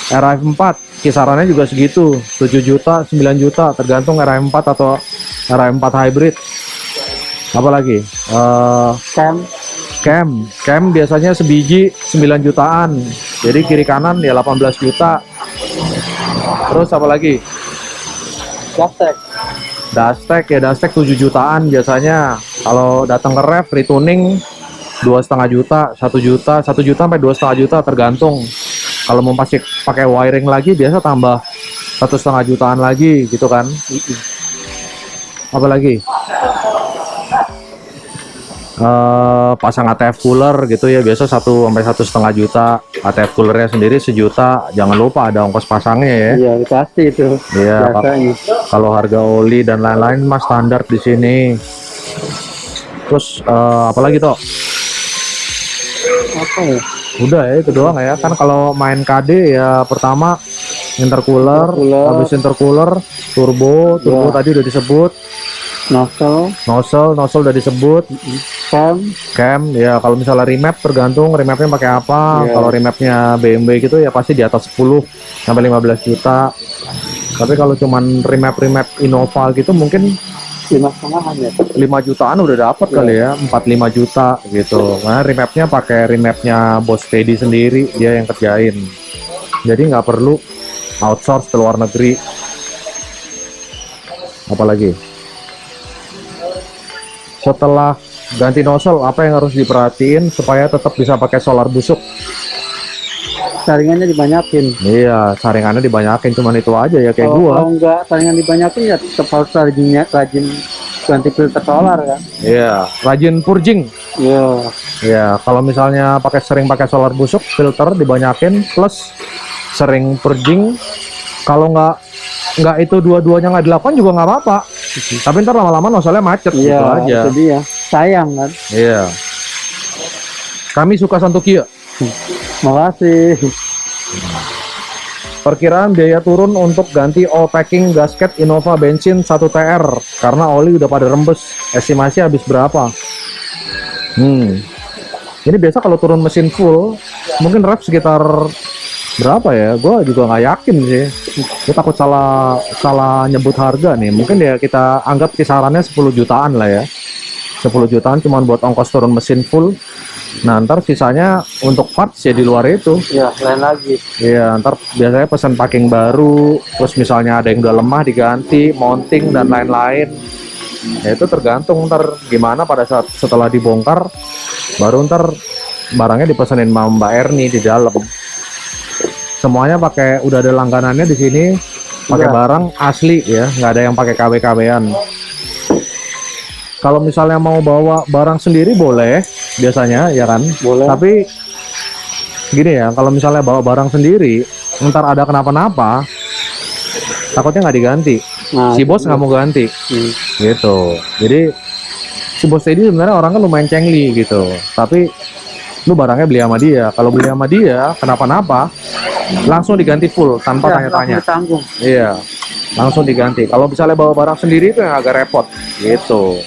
RAF4 kisarannya juga segitu, 7 juta, 9 juta, tergantung RAF4 atau RAF4 hybrid. Apalagi cam biasanya sebiji 9 jutaan, jadi kiri kanan ya 18 juta. Terus apalagi Dastek 7 jutaan biasanya. Kalau datang ke ref retuning 2,5 juta, 1 juta sampai 2,5 juta tergantung. Kalau mau pakai wiring lagi biasa tambah 1,5 jutaan lagi gitu kan. Apalagi pasang ATF cooler gitu ya, biasa 1 sampai 1,5 juta. ATF coolernya sendiri 1 juta. Jangan lupa ada ongkos pasangnya ya. Iya, pasti itu. Iya, kalau harga oli dan lain-lain mas standar di sini. Terus apalagi toh? Apa ya? Udah ya, itu doang ya. Kan kalau main KD ya pertama intercooler. Habis intercooler turbo tadi udah disebut. Nozzle udah disebut. Cam ya, kalau misalnya remap tergantung remapnya pakai apa. Kalau remapnya BMW gitu ya pasti di atas 10 sampai 15 juta. Tapi kalau cuman remap Innova gitu mungkin 5 jutaan udah dapat kali ya, 4-5 juta gitu. Nah, remapnya pakai remapnya Bos Teddy sendiri, dia yang kerjain. Jadi nggak perlu outsource ke luar negeri. Apalagi setelah ganti nozzle, apa yang harus diperhatiin supaya tetap bisa pakai solar busuk? Saringannya dibanyakin. Iya, saringannya dibanyakin, cuman itu aja ya kayak gua. Kalau enggak saringan dibanyakin ya tetap harus rajin ganti filter solar kan. Iya, rajin purging. Iya, kalau misalnya sering pakai solar busuk, filter dibanyakin plus sering purging. Kalau nggak itu dua-duanya nggak dilakukan juga nggak apa-apa. Tapi ntar lama-lama nozzle-nya macet gitu aja. Itu dia. Sayang kan. Iya. Kami suka Santokia. Makasih. Perkiraan biaya turun untuk ganti all packing gasket Innova bensin 1 TR karena oli udah pada rembes. Estimasi habis berapa? Ini biasa kalau turun mesin full mungkin rep sekitar berapa ya? Gue juga nggak yakin sih. Gue takut salah nyebut harga nih. Mungkin ya kita anggap kisarannya 10 jutaan lah ya. 10 jutaan cuman buat ongkos turun mesin full. Nah, ntar sisanya untuk parts ya di luar itu. Ya, lain lagi. Iya, ntar biasanya pesan packing baru, terus misalnya ada yang udah lemah diganti, mounting dan lain-lain. Ya itu tergantung ntar gimana pada saat setelah dibongkar, baru ntar barangnya dipesanin sama Mbak Erni di dalam. Semuanya pakai udah ada langganannya di sini, pakai Iya. barang asli ya, nggak ada yang pakai KW-KW-an. Kalau misalnya mau bawa barang sendiri boleh, biasanya ya kan. Boleh. Tapi gini ya, kalau misalnya bawa barang sendiri, ntar ada kenapa-napa, takutnya nggak diganti. Nah, Si bos itu nggak mau ganti, dia. gitu. Jadi si bos ini sebenarnya orangnya lumayan cengli gitu. Tapi lu barangnya beli sama dia. Kalau beli sama dia, kenapa-napa, langsung diganti full tanpa Ya, tanya-tanya. langsung ditanggung. Iya, langsung diganti. Kalau misalnya bawa barang sendiri itu yang agak repot, gitu.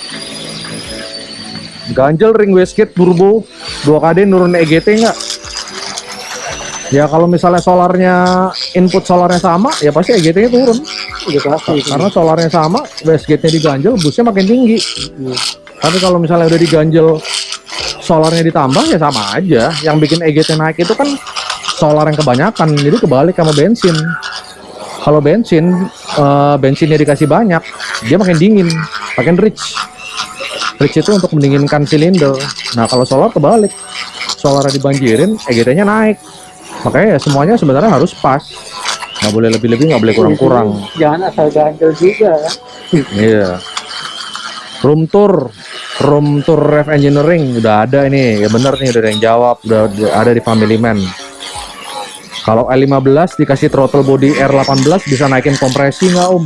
Ganjel ring wastegate turbo 2KD nurun EGT nggak? Ya kalau misalnya solarnya input solarnya sama, ya pasti EGT-nya turun. Udah pasti itu. Karena solarnya sama, wastegate-nya diganjel, busnya makin tinggi. Iya. Tapi kalau misalnya udah diganjel, solarnya ditambah ya sama aja. Yang bikin EGT naik itu kan solar yang kebanyakan, jadi kebalik sama bensin. Kalau bensinnya dikasih banyak, dia makin dingin, makin rich. Rich itu untuk mendinginkan silinder. Nah kalau solar kebalik, solarnya dibanjirin, EGT-nya naik. Makanya ya semuanya sebenarnya harus pas. Nggak boleh lebih-lebih, nggak boleh kurang-kurang. Jangan asal ganjel juga kan. Iya. Room tour ref engineering udah ada ini. Ya bener nih, udah ada yang jawab, udah ada di Family Man. Kalau L15 dikasih throttle body R18 bisa naikin kompresi nggak Om?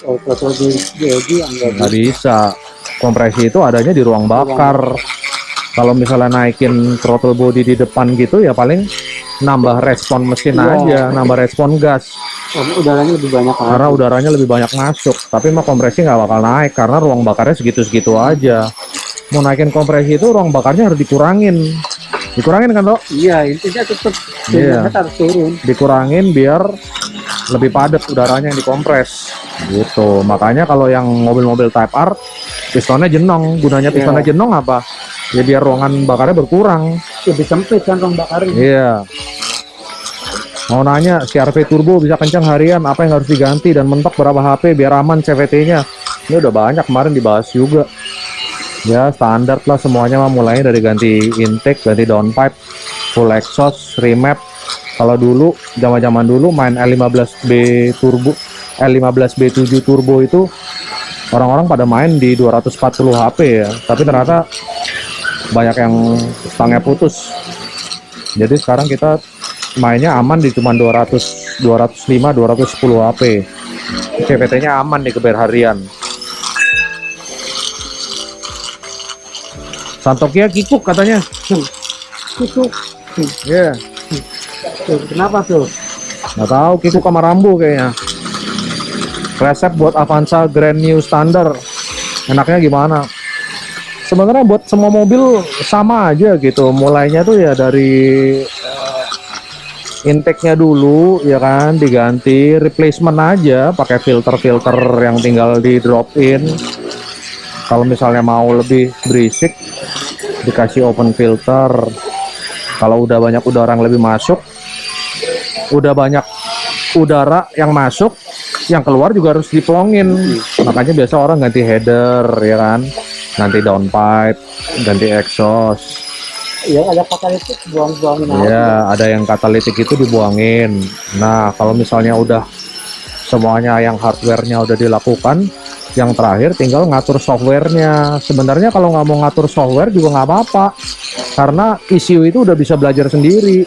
Oh, foto di Nggak bisa. Kompresi itu adanya di ruang bakar. Kalau misalnya naikin throttle body di depan gitu ya paling nambah respon mesin Iya. aja, nambah respon gas. udaranya lebih banyak kan. Karena udaranya lebih banyak masuk. Tapi mah kompresi nggak bakal naik karena ruang bakarnya segitu-segitu aja. Mau naikin kompresi itu ruang bakarnya harus dikurangin. Dikurangin kan Dok? Iya, intinya tetap Iya. harus turun. Dikurangin biar lebih padat udaranya yang dikompres gitu. Makanya kalau yang mobil-mobil Type R pistonnya jenong. Gunanya pistonnya jenong apa? Ya biar ruangan bakarnya berkurang. Lebih sempit kan ruang bakarnya. Iya. Mau nanya CR-V turbo bisa kencang harian, apa yang harus diganti dan mentok berapa HP biar aman CVT-nya? Ini udah banyak kemarin dibahas juga. Ya standar lah semuanya mah, mulainya dari ganti intake, ganti downpipe, full exhaust, remap. Kalau dulu zaman-zaman dulu main L15B turbo, L15B7 turbo itu orang-orang pada main di 240 HP ya. Tapi ternyata banyak yang stangnya putus. Jadi sekarang kita mainnya aman di cuma 200, 205, 210 HP. CVT-nya aman nih keber harian. Santokia kikuk katanya. Kikuk. Iya. Tuh, kenapa tuh? Nggak tahu, kikuk sama Rambo kayaknya. Resep buat Avanza Grand New Standard. Enaknya gimana? Sebenarnya buat semua mobil sama aja gitu. Mulainya tuh ya dari intake-nya dulu ya kan, diganti, replacement aja, pakai filter-filter yang tinggal di drop in. Kalau misalnya mau lebih berisik, dikasih open filter. Kalau udah banyak udara yang lebih masuk, udah banyak udara yang masuk, yang keluar juga harus diplongin. Makanya biasa orang ganti header ya kan, ganti downpipe, ganti exhaust. Ya ada katalitik buang-buangin aja. Ya, ada yang katalitik itu dibuangin. Nah, kalau misalnya udah semuanya yang hardware-nya udah dilakukan, yang terakhir tinggal ngatur software-nya. Sebenarnya kalau nggak mau ngatur software juga nggak apa-apa, karena ECU itu udah bisa belajar sendiri.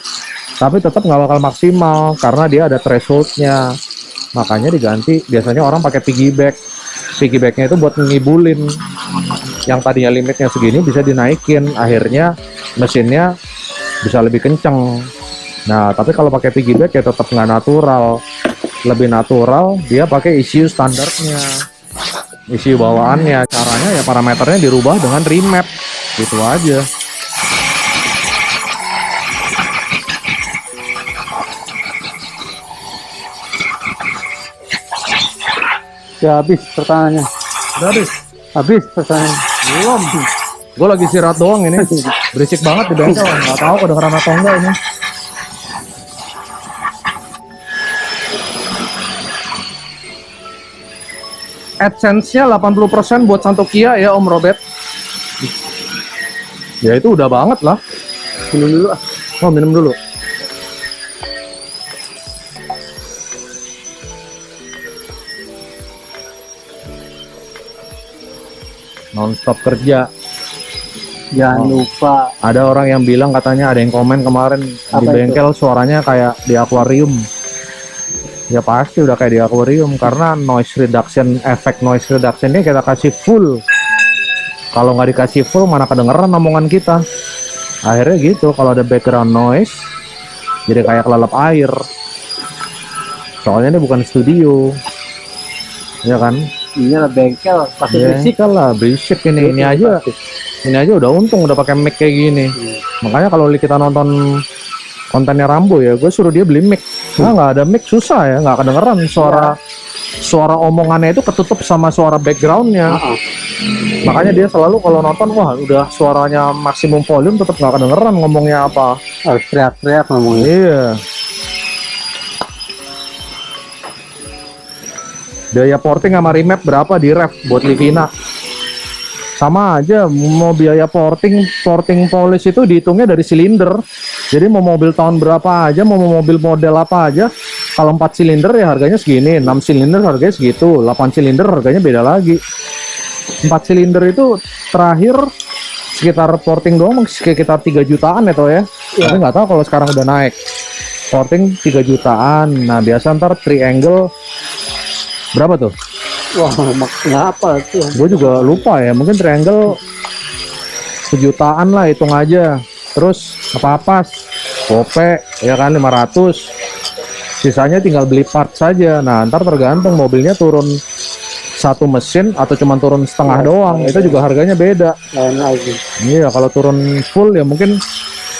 Tapi tetap nggak bakal maksimal karena dia ada threshold-nya. Makanya diganti. Biasanya orang pakai piggyback. Piggyback-nya itu buat ngibulin. Yang tadinya limitnya segini bisa dinaikin. Akhirnya mesinnya bisa lebih kenceng. Nah, tapi kalau pakai piggyback ya tetap nggak natural. Lebih natural dia pakai ECU standarnya, ECU bawaannya. Caranya ya parameternya dirubah dengan remap, gitu aja. Ya habis pertanyaannya. Udah habis? Habis pertanyaannya. Belum. Gue lagi istirahat doang ini. Berisik banget di bengkel. Nggak tahu kedengeran atau enggak ini. AdSense-nya 80% buat Santo Kia ya Om Robert. Ya itu udah banget lah. Minum dulu ah. Oh, minum dulu. Non-stop kerja. Jangan lupa. Ada orang yang bilang katanya ada yang komen kemarin di Apa itu? bengkel suaranya kayak di akuarium. Ya pasti udah kayak di akuarium karena noise reduction, efek noise reduction ini kita kasih full. Kalau nggak dikasih full mana kedengeran omongan kita. Akhirnya gitu, kalau ada background noise jadi kayak kelelep air. Soalnya ini bukan studio. Ya kan? Ini lah bengkel, pasti Ya, berisik. lah berisik ini. Ini aja udah untung udah pakai mic kayak gini. Makanya kalau kita nonton kontennya Rambo ya, gue suruh dia beli mic. Nah, nggak ada mic susah ya, nggak kedengeran suara omongannya itu ketutup sama suara backgroundnya. Makanya dia selalu kalau nonton, wah udah suaranya maksimum volume tetap nggak kedengeran ngomongnya apa. Harus teriak-teriak ngomongnya. Iya. Biaya porting sama remap berapa di ref buat Livina? Sama aja, mau biaya porting polish itu dihitungnya dari silinder. Jadi mau mobil tahun berapa aja, mau mobil model apa aja, kalau 4 silinder ya harganya segini, 6 silinder harganya segitu, 8 silinder harganya beda lagi. 4 silinder itu terakhir sekitar porting doang sekitar 3 jutaan ya toh ya. Tapi nggak tahu kalau sekarang udah naik. Porting 3 jutaan. Nah, biasa ntar triangle berapa tuh? Wah, ngapa tuh? Gue juga lupa ya, mungkin triangle sejutaan lah hitung aja. Terus apa kope ya kan 500, sisanya tinggal beli part saja. Nah ntar tergantung mobilnya turun satu mesin atau cuma turun setengah doang, itu juga harganya beda. Lain lagi. Iya, kalau turun full ya mungkin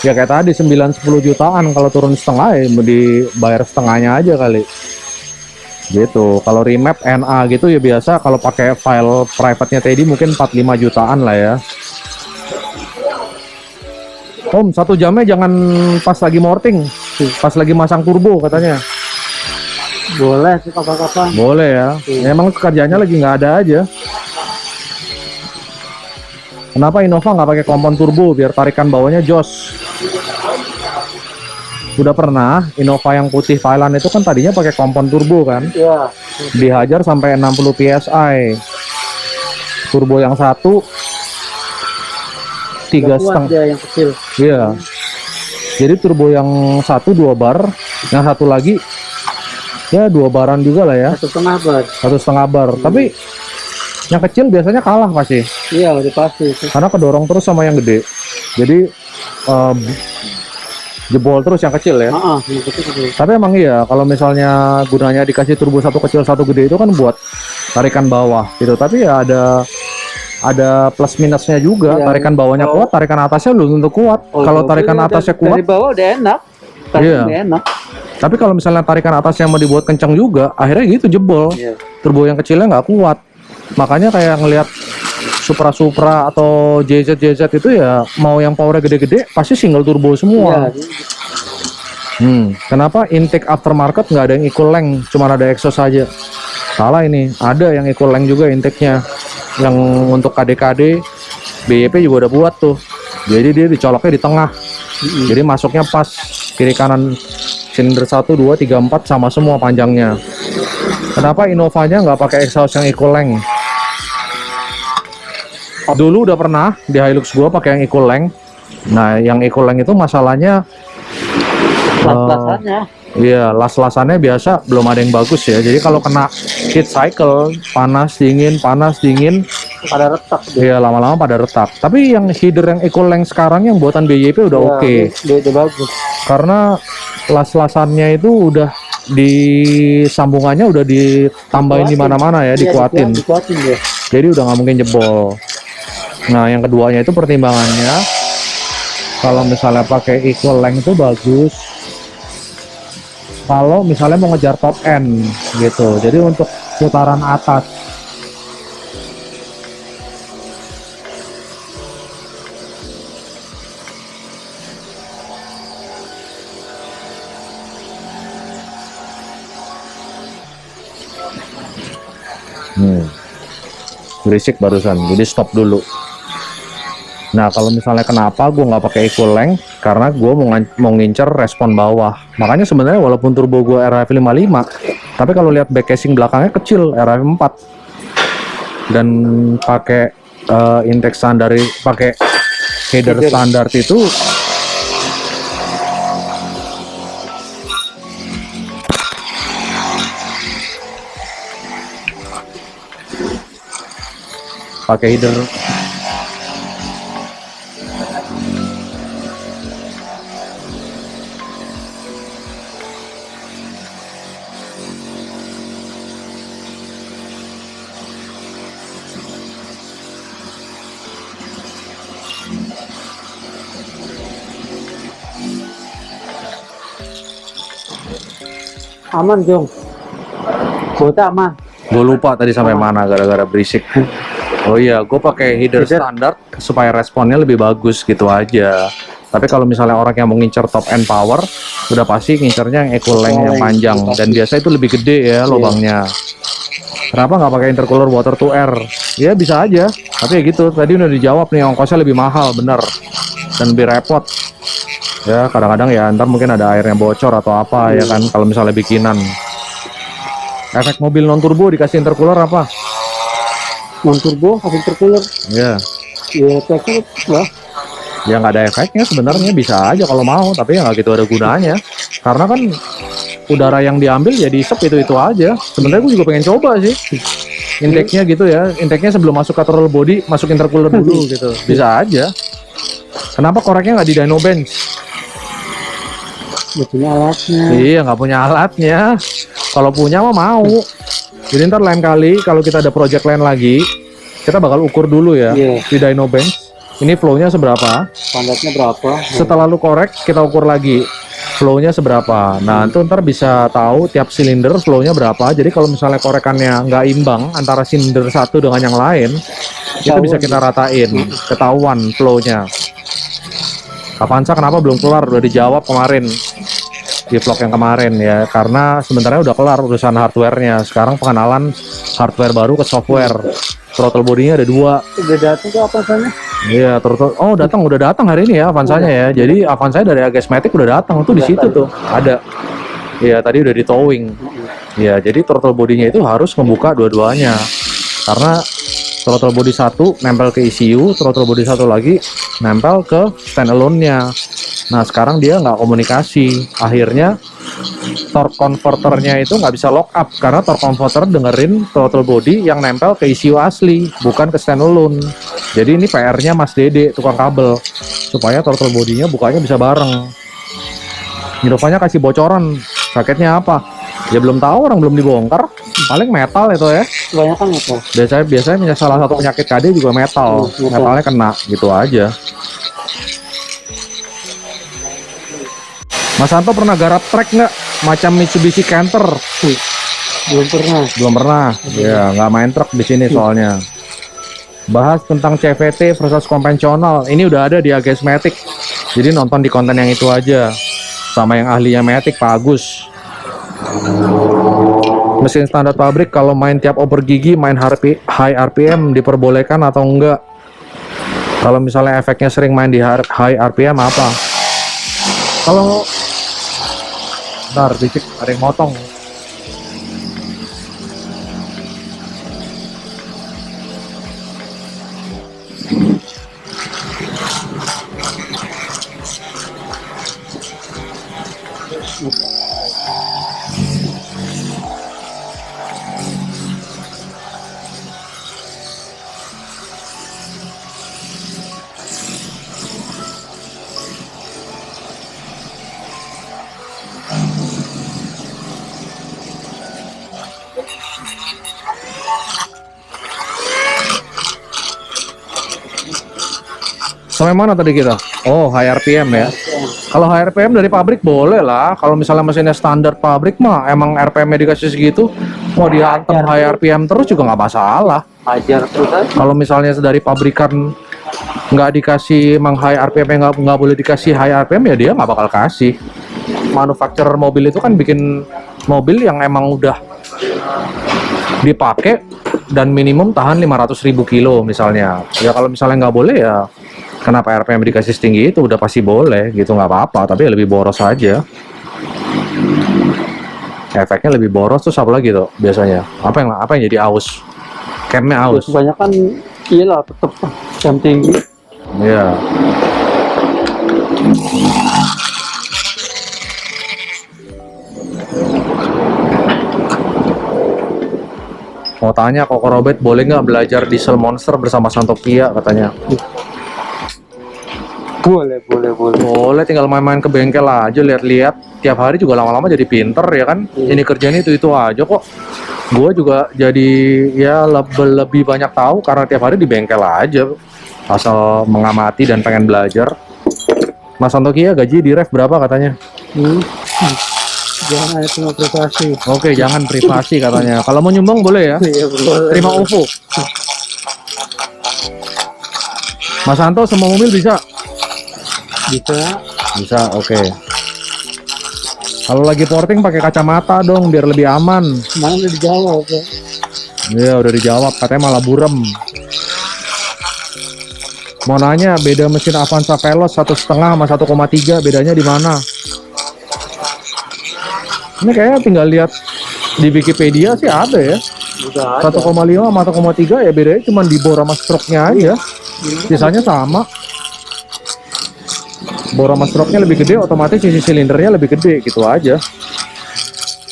ya kayak tadi 9-10 jutaan. Kalau turun setengah ya dibayar setengahnya aja kali gitu. Kalau remap NA gitu ya biasa kalau pakai file private-nya Teddy mungkin 4-5 jutaan lah ya. Om, 1 jamnya jangan pas lagi morting, pas lagi masang turbo katanya. Boleh sih kapan-kapan. Boleh ya. Emang kerjanya lagi nggak ada aja. Kenapa Innova nggak pakai kompon turbo biar tarikan bawahnya jos? Udah pernah Innova yang putih Thailand itu kan tadinya pakai kompon turbo kan? Iya. Dihajar sampai 60 psi. Turbo yang satu 3,5. Dia yang kecil. Iya. Jadi turbo yang satu 2 bar, yang satu lagi ya 2 baran juga lah ya. 1,5 bar. 1,5 bar. Tapi yang kecil biasanya kalah pasti. Iya, udah pasti itu. Karena kedorong terus sama yang gede. Jadi jebol terus yang kecil ya. Yang kecil. Tapi emang iya kalau misalnya gunanya dikasih turbo satu kecil satu gede itu kan buat tarikan bawah gitu. Tapi ya ada plus minusnya juga. Iya, tarikan bawahnya kuat, tarikan atasnya belum tentu kuat. Kalau tarikan atasnya kuat, dari bawah udah enak. Iya. Udah enak. tapi kalau misalnya tarikan atasnya mau dibuat kencang juga, akhirnya gitu jebol. Iya. Turbo yang kecilnya nggak kuat. Makanya kayak ngelihat Supra atau JZ itu ya mau yang powernya gede-gede pasti single turbo semua. Iya. Kenapa intake aftermarket nggak ada yang equal length, cuma ada exhaust saja? Salah ini, ada yang equal length juga intake-nya. Yang untuk KD-KD, BYP juga udah buat tuh. Jadi dia dicoloknya di tengah. Jadi masuknya pas kiri kanan silinder 1, 2, 3, 4 sama semua panjangnya. Kenapa Innovanya nggak pakai exhaust yang equal length? Dulu udah pernah di Hilux gua pakai yang equal length. Nah, yang equal length itu masalahnya Las-lasannya. iya, las-lasannya biasa belum ada yang bagus ya. Jadi kalau kena heat cycle, panas dingin, Pada retak. iya lama-lama pada retak. Tapi yang header yang equal length sekarang yang buatan BYP udah oke. Dia bagus. Karena las-lasannya itu udah di sambungannya udah ditambahin di mana-mana ya, dikuatin. Dikuatin ya. Jadi udah nggak mungkin jebol. Nah, yang keduanya itu pertimbangannya kalau misalnya pakai equal length itu bagus kalau misalnya mau ngejar top end gitu. Jadi untuk putaran atas Berisik barusan, jadi stop dulu. Nah kalau misalnya kenapa gue nggak pakai equal length, karena gue mau ngincer respon bawah. Makanya sebenarnya walaupun turbo gue RHF 55, tapi kalau lihat back casing belakangnya kecil RHF 4 dan pakai intake standar, pakai header standar itu pakai header Aman Jong, kuota aman. gue lupa tadi sampai mana gara-gara berisik. Oh iya, gue pakai header standar supaya responnya lebih bagus gitu aja. Tapi kalau misalnya orang yang mau ngincer top end power, udah pasti ngincernya yang equal length yang panjang, dan biasa itu lebih gede ya lubangnya. Kenapa nggak pakai intercooler water to air? Ya bisa aja, tapi ya gitu. Tadi udah dijawab nih, ongkosnya lebih mahal, bener, dan lebih repot. Ya kadang-kadang ya ntar mungkin ada airnya bocor atau apa ya kan, kalau misalnya bikinan. Efek mobil non turbo dikasih intercooler apa? Non turbo, habis intercooler. Ya, Ya efeknya lah. ya nggak ada efeknya sebenarnya, bisa aja kalau mau, tapi ya nggak gitu ada gunanya. Karena kan udara yang diambil ya diisep itu aja. Sebenarnya gue juga pengen coba sih intake-nya gitu ya, intake-nya sebelum masuk ke throttle body masuk intercooler dulu gitu, bisa aja. Kenapa koreknya nggak di dyno bench? Gak punya alatnya. Iya, nggak punya alatnya. Kalau punya mah mau. Jadi ntar lain kali kalau kita ada project lain lagi, kita bakal ukur dulu ya di dyno bench. Ini flow-nya seberapa? Standarnya berapa? Setelah lu korek, kita ukur lagi flow-nya seberapa. Nah, itu ntar bisa tahu tiap silinder flow-nya berapa. Jadi kalau misalnya korekannya nggak imbang antara silinder satu dengan yang lain, itu bisa kita ratain, ketahuan flow-nya. Avanza kenapa belum keluar? Udah dijawab kemarin di vlog yang kemarin ya, karena sebenarnya udah kelar urusan hardware-nya. Sekarang pengenalan hardware baru ke software. Throttle body-nya ada 2. Udah datang tuh Avanzanya? Iya, oh udah datang hari ini ya Avanzanya ya. Jadi Avanzanya dari Agesmatic udah datang tuh di situ tuh ada. Iya, tadi udah di towing. Iya, jadi throttle body-nya itu harus membuka dua-duanya. Karena throttle body satu nempel ke ECU, throttle body satu lagi nempel ke standalone-nya. Nah, sekarang dia nggak komunikasi. Akhirnya torque converternya itu nggak bisa lock up karena torque converter dengerin throttle body yang nempel ke ECU asli, bukan ke standalone. Jadi ini PR-nya Mas Dede, tukang kabel, supaya throttle body-nya bukanya bisa bareng. Rupanya kasih bocoran, sakitnya apa? Ya belum tahu, orang belum dibongkar. Paling metal itu ya. Kebanyakan metal. Biasanya salah satu penyakit KD juga metal. Metalnya kena gitu aja. Mas Santo pernah garap trek nggak? Macam Mitsubishi Canter? Belum pernah. Belum pernah. Ya nggak main truk di sini soalnya. Bahas tentang CVT versus konvensional. Ini udah ada di Agesmatic. Jadi nonton di konten yang itu aja. Sama yang ahlinya Matic, Pak Agus. Mesin standar pabrik kalau main tiap oper gigi, main high RPM diperbolehkan atau enggak? Kalau misalnya efeknya sering main di high RPM apa? Kalau bentar, dikit ada yang motong. Sampai mana tadi kita? Oh, high RPM ya. Kalau high RPM dari pabrik boleh lah. Kalau misalnya mesinnya standar pabrik mah emang RPM-nya dikasih segitu, mau dihantam high RPM terus juga nggak masalah. Ajar terus aja. Kalau misalnya dari pabrikan nggak dikasih emang high RPM, nggak boleh dikasih high RPM, ya dia nggak bakal kasih. Manufacturer mobil itu kan bikin mobil yang emang udah dipakai dan minimum tahan 500.000 kilo misalnya. Ya kalau misalnya nggak boleh ya kenapa RPM dikasih setinggi itu, udah pasti boleh gitu, nggak apa-apa, tapi ya lebih boros aja. Efeknya lebih boros. Terus apa lagi tuh biasanya? Apa yang jadi aus? Camnya aus. Kebanyakan iyalah tetap jam tinggi. Iya. Mau tanya Koko Robert, boleh nggak belajar diesel monster bersama Santo Kia katanya? Boleh. Boleh, tinggal main-main ke bengkel aja, lihat-lihat. Tiap hari juga lama-lama jadi pinter ya kan? Ini kerjaan itu aja kok. Gue juga jadi ya lebih banyak tahu karena tiap hari di bengkel aja. Asal mengamati dan pengen belajar. Mas Santo Kia gaji di ref berapa katanya? Jangan cuma privasi. Oke, jangan privasi katanya. Kalau mau nyumbang boleh ya? Iya, boleh. Terima OVO. Mas Santo semua mobil bisa? Bisa, oke. Kalau lagi porting pakai kacamata dong biar lebih aman. Mana udah dijawab ya? Iya, udah dijawab, katanya malah burem. Mau nanya beda mesin Avanza Veloz 1,5 sama 1,3 bedanya di mana? Ini kayaknya tinggal lihat di Wikipedia sih ada ya. Udah 1,5 sama 1,3 ya bedanya cuma di bor sama stroke-nya aja. Sisanya sama. Bor sama stroke-nya lebih gede, otomatis sisi silindernya lebih gede gitu aja.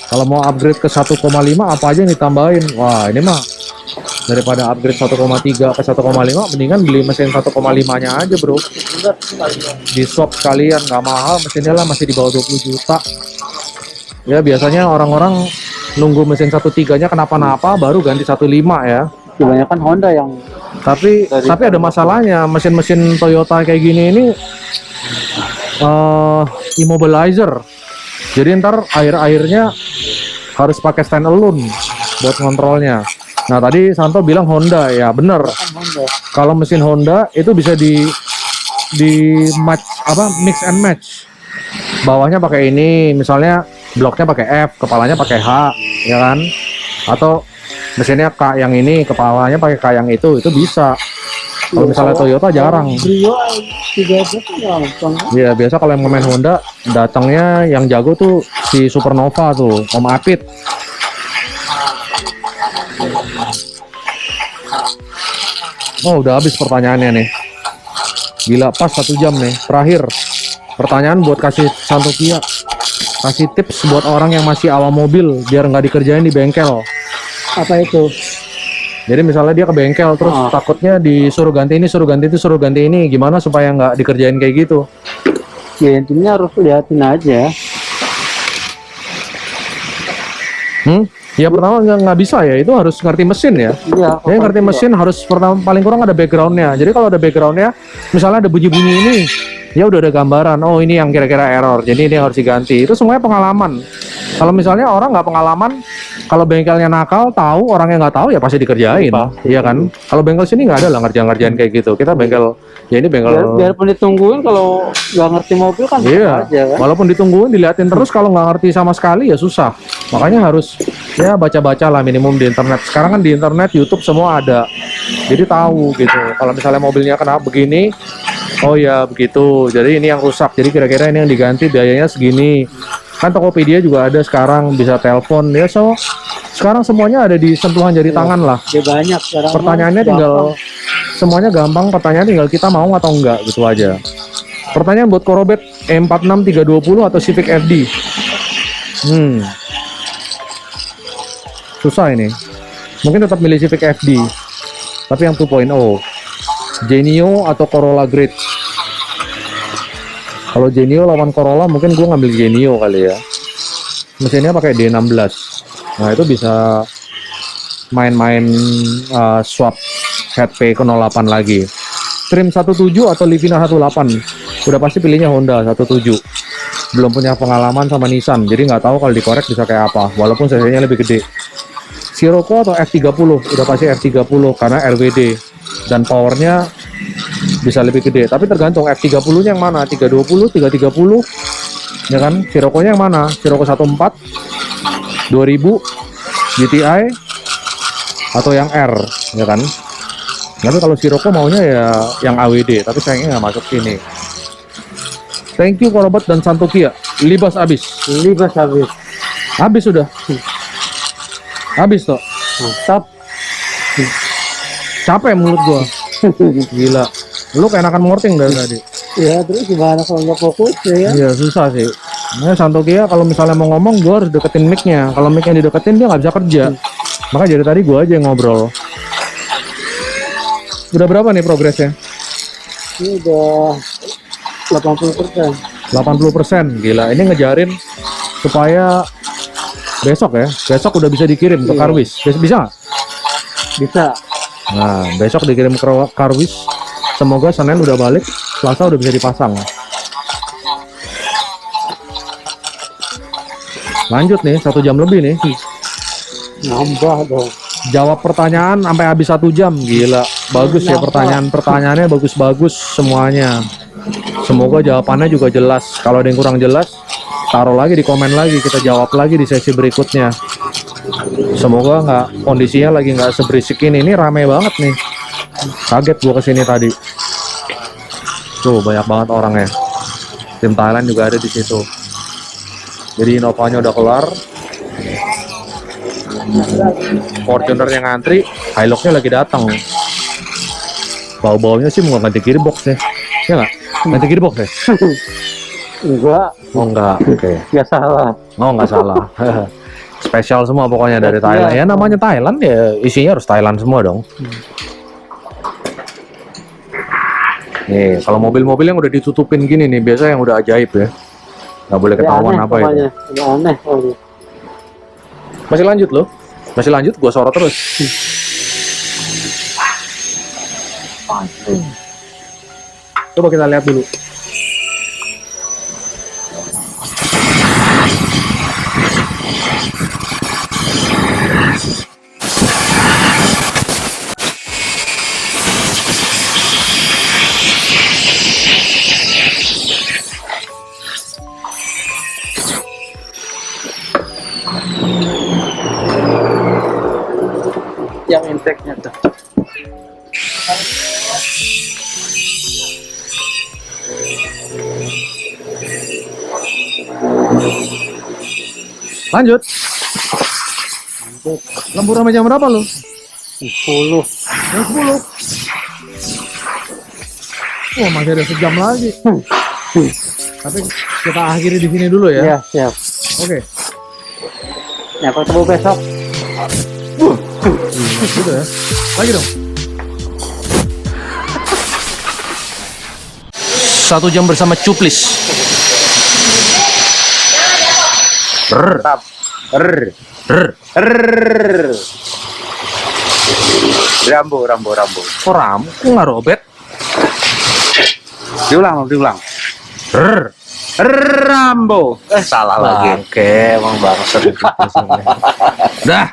Kalau mau upgrade ke 1,5 apa aja yang ditambahin? Wah, ini mah daripada upgrade 1,3 ke 1,5 mendingan beli mesin 1,5-nya aja, Bro. Di shop sekalian, nggak mahal mesinnya lah, masih di bawah 20 juta. Ya biasanya orang-orang nunggu mesin 1.3-nya kenapa-napa baru ganti 1.5 ya. Kebanyakan Honda yang Tapi ada masalahnya, mesin-mesin Toyota kayak gini ini immobilizer. Jadi ntar air-airnya harus pakai stand alone buat ngontrolnya. Nah tadi Santo bilang Honda, ya bener. Honda. Kalau mesin Honda itu bisa di match mix and match. Bawahnya pakai ini, misalnya bloknya pakai F, kepalanya pakai H, ya kan? Atau mesinnya K yang ini, kepalanya pakai K yang itu bisa. Kalau misalnya Toyota jarang. Brio 3 gampang. Iya, biasa kalau yang main Honda datangnya yang jago tuh si Supernova tuh, Om Apit. Oh, udah habis pertanyaannya nih. Gila, pas 1 jam nih. Terakhir, pertanyaan buat kasih Santo Kia. Kasih tips buat orang yang masih awam mobil biar nggak dikerjain di bengkel. Apa itu? Jadi misalnya dia ke bengkel terus takutnya disuruh ganti ini, suruh ganti itu, suruh ganti ini. Gimana supaya nggak dikerjain kayak gitu? Ya intinya harus liatin aja. Ya pertama nggak bisa ya, itu harus ngerti mesin ya. Iya. Ya ngerti mesin harus pertama paling kurang ada backgroundnya. Jadi kalau ada backgroundnya, misalnya ada bunyi-bunyi ini, ya udah ada gambaran. Oh ini yang kira-kira error, jadi ini harus diganti. Itu semuanya pengalaman. Kalau misalnya orang nggak pengalaman, kalau bengkelnya nakal, tahu orangnya nggak tau ya pasti dikerjain, iya kan? Kalau bengkel sini nggak ada lah ngerjain kayak gitu. Kita bengkel, ya ini bengkel. Biarpun ditungguin kalau nggak ngerti mobil kan iya. aja kan. Walaupun ditungguin, diliatin terus kalau nggak ngerti sama sekali ya susah. Makanya harus ya baca-baca lah minimum di internet. Sekarang kan di internet, YouTube semua ada, jadi tahu gitu. Kalau misalnya mobilnya kena begini, oh ya begitu. Jadi ini yang rusak. Jadi kira-kira ini yang diganti biayanya segini. Kan Tokopedia juga ada sekarang, bisa telepon ya. So sekarang semuanya ada di sentuhan jari tangan lah. Ya banyak sekarang. Pertanyaannya tinggal semuanya gampang. Pertanyaan tinggal kita mau atau enggak gitu aja. Pertanyaan buat Korobet, E46 320 atau Civic FD? Susah ini. Mungkin tetap milih Civic FD. Tapi yang 2.0. Genio atau Corolla Great? Kalau Genio lawan Corolla mungkin gue ngambil Genio kali ya. Mesinnya pakai D16. Nah itu bisa main-main swap head P ke 08 lagi. Trim 17 atau Livina 18? Udah pasti pilihnya Honda 17. Belum punya pengalaman sama Nissan, jadi nggak tahu kalau dikorek bisa kayak apa. Walaupun cc-nya lebih gede. Sirocco atau F30? Udah pasti F30 karena RWD dan powernya bisa lebih gede. Tapi tergantung F30-nya yang mana, 320, 330, ya kan? Sirocco-nya yang mana? Sirocco 14, 2000, GTI, atau yang R, ya kan? Tapi kalau Sirocco maunya ya yang AWD, tapi sayangnya nggak masuk sini. Thank you Korobat dan Santokia. Libas habis. Libas habis. Habis sudah. Habis toh. Mantap. Capek mulut gua. Gila. Lu keenakan morting dari tadi. Ya terus gimana kalau nggak fokus ya? Iya susah sih. Nah, Santokia kalau misalnya mau ngomong gua harus deketin mic-nya. Kalau mic-nya dideketin dia nggak bisa kerja. Makanya dari tadi gua aja yang ngobrol. Udah berapa nih progresnya? Ini udah 80%. 80%. Gila. Ini ngejarin supaya besok ya. Besok udah bisa dikirim ke Iya. Karwis. Bisa nggak? Bisa. Nah, besok dikirim ke Karwis. Semoga Senin udah balik, Selasa udah bisa dipasang. Lanjut nih, 1 jam lebih nih. Nambah dong. Jawab pertanyaan sampai habis 1 jam. Gila, bagus ya pertanyaan-pertanyaannya bagus-bagus semuanya. Semoga jawabannya juga jelas. Kalau ada yang kurang jelas, taruh lagi di komen lagi, kita jawab lagi di sesi berikutnya. Semoga nggak kondisinya lagi nggak seberisik ini. Ini rame banget nih. Kaget gua kesini tadi. Tuh banyak banget orangnya. Tim Thailand juga ada di situ. Jadi Innova-nya udah keluar. Fortuner yang ngantri, Hilux-nya lagi datang. Bau-baunya sih mau ganti gearbox nih. Ya nggak? Ganti gearbox ya? Enggak. Oh enggak, oke. Nggak salah. Oh nggak salah. Spesial semua pokoknya dari Thailand. Ya namanya Thailand ya isinya harus Thailand semua dong. Nih, kalau mobil-mobil yang udah ditutupin gini nih, biasa yang udah ajaib ya. Nggak boleh ketahuan Aneh apa itu. pokoknya. Udah aneh pokoknya. Masih lanjut loh. Masih lanjut, gua sorot terus. Coba kita lihat dulu. Yang intake-nya tuh. Lanjut. Lembur sampai jam berapa lu? 10. Jam 10. Wah, masih ada sejam lagi. Tapi kita akhiri di sini dulu ya. Ya, siap. Oke. Ya, ketemu besok. Gitu ya. Lagi dong. 1 jam bersama Cuplis. Rambo. Kok Rambo? Kok nggak robet? Diulang. Rambo. Salah lagi. Oke, emang bangsat. Dah.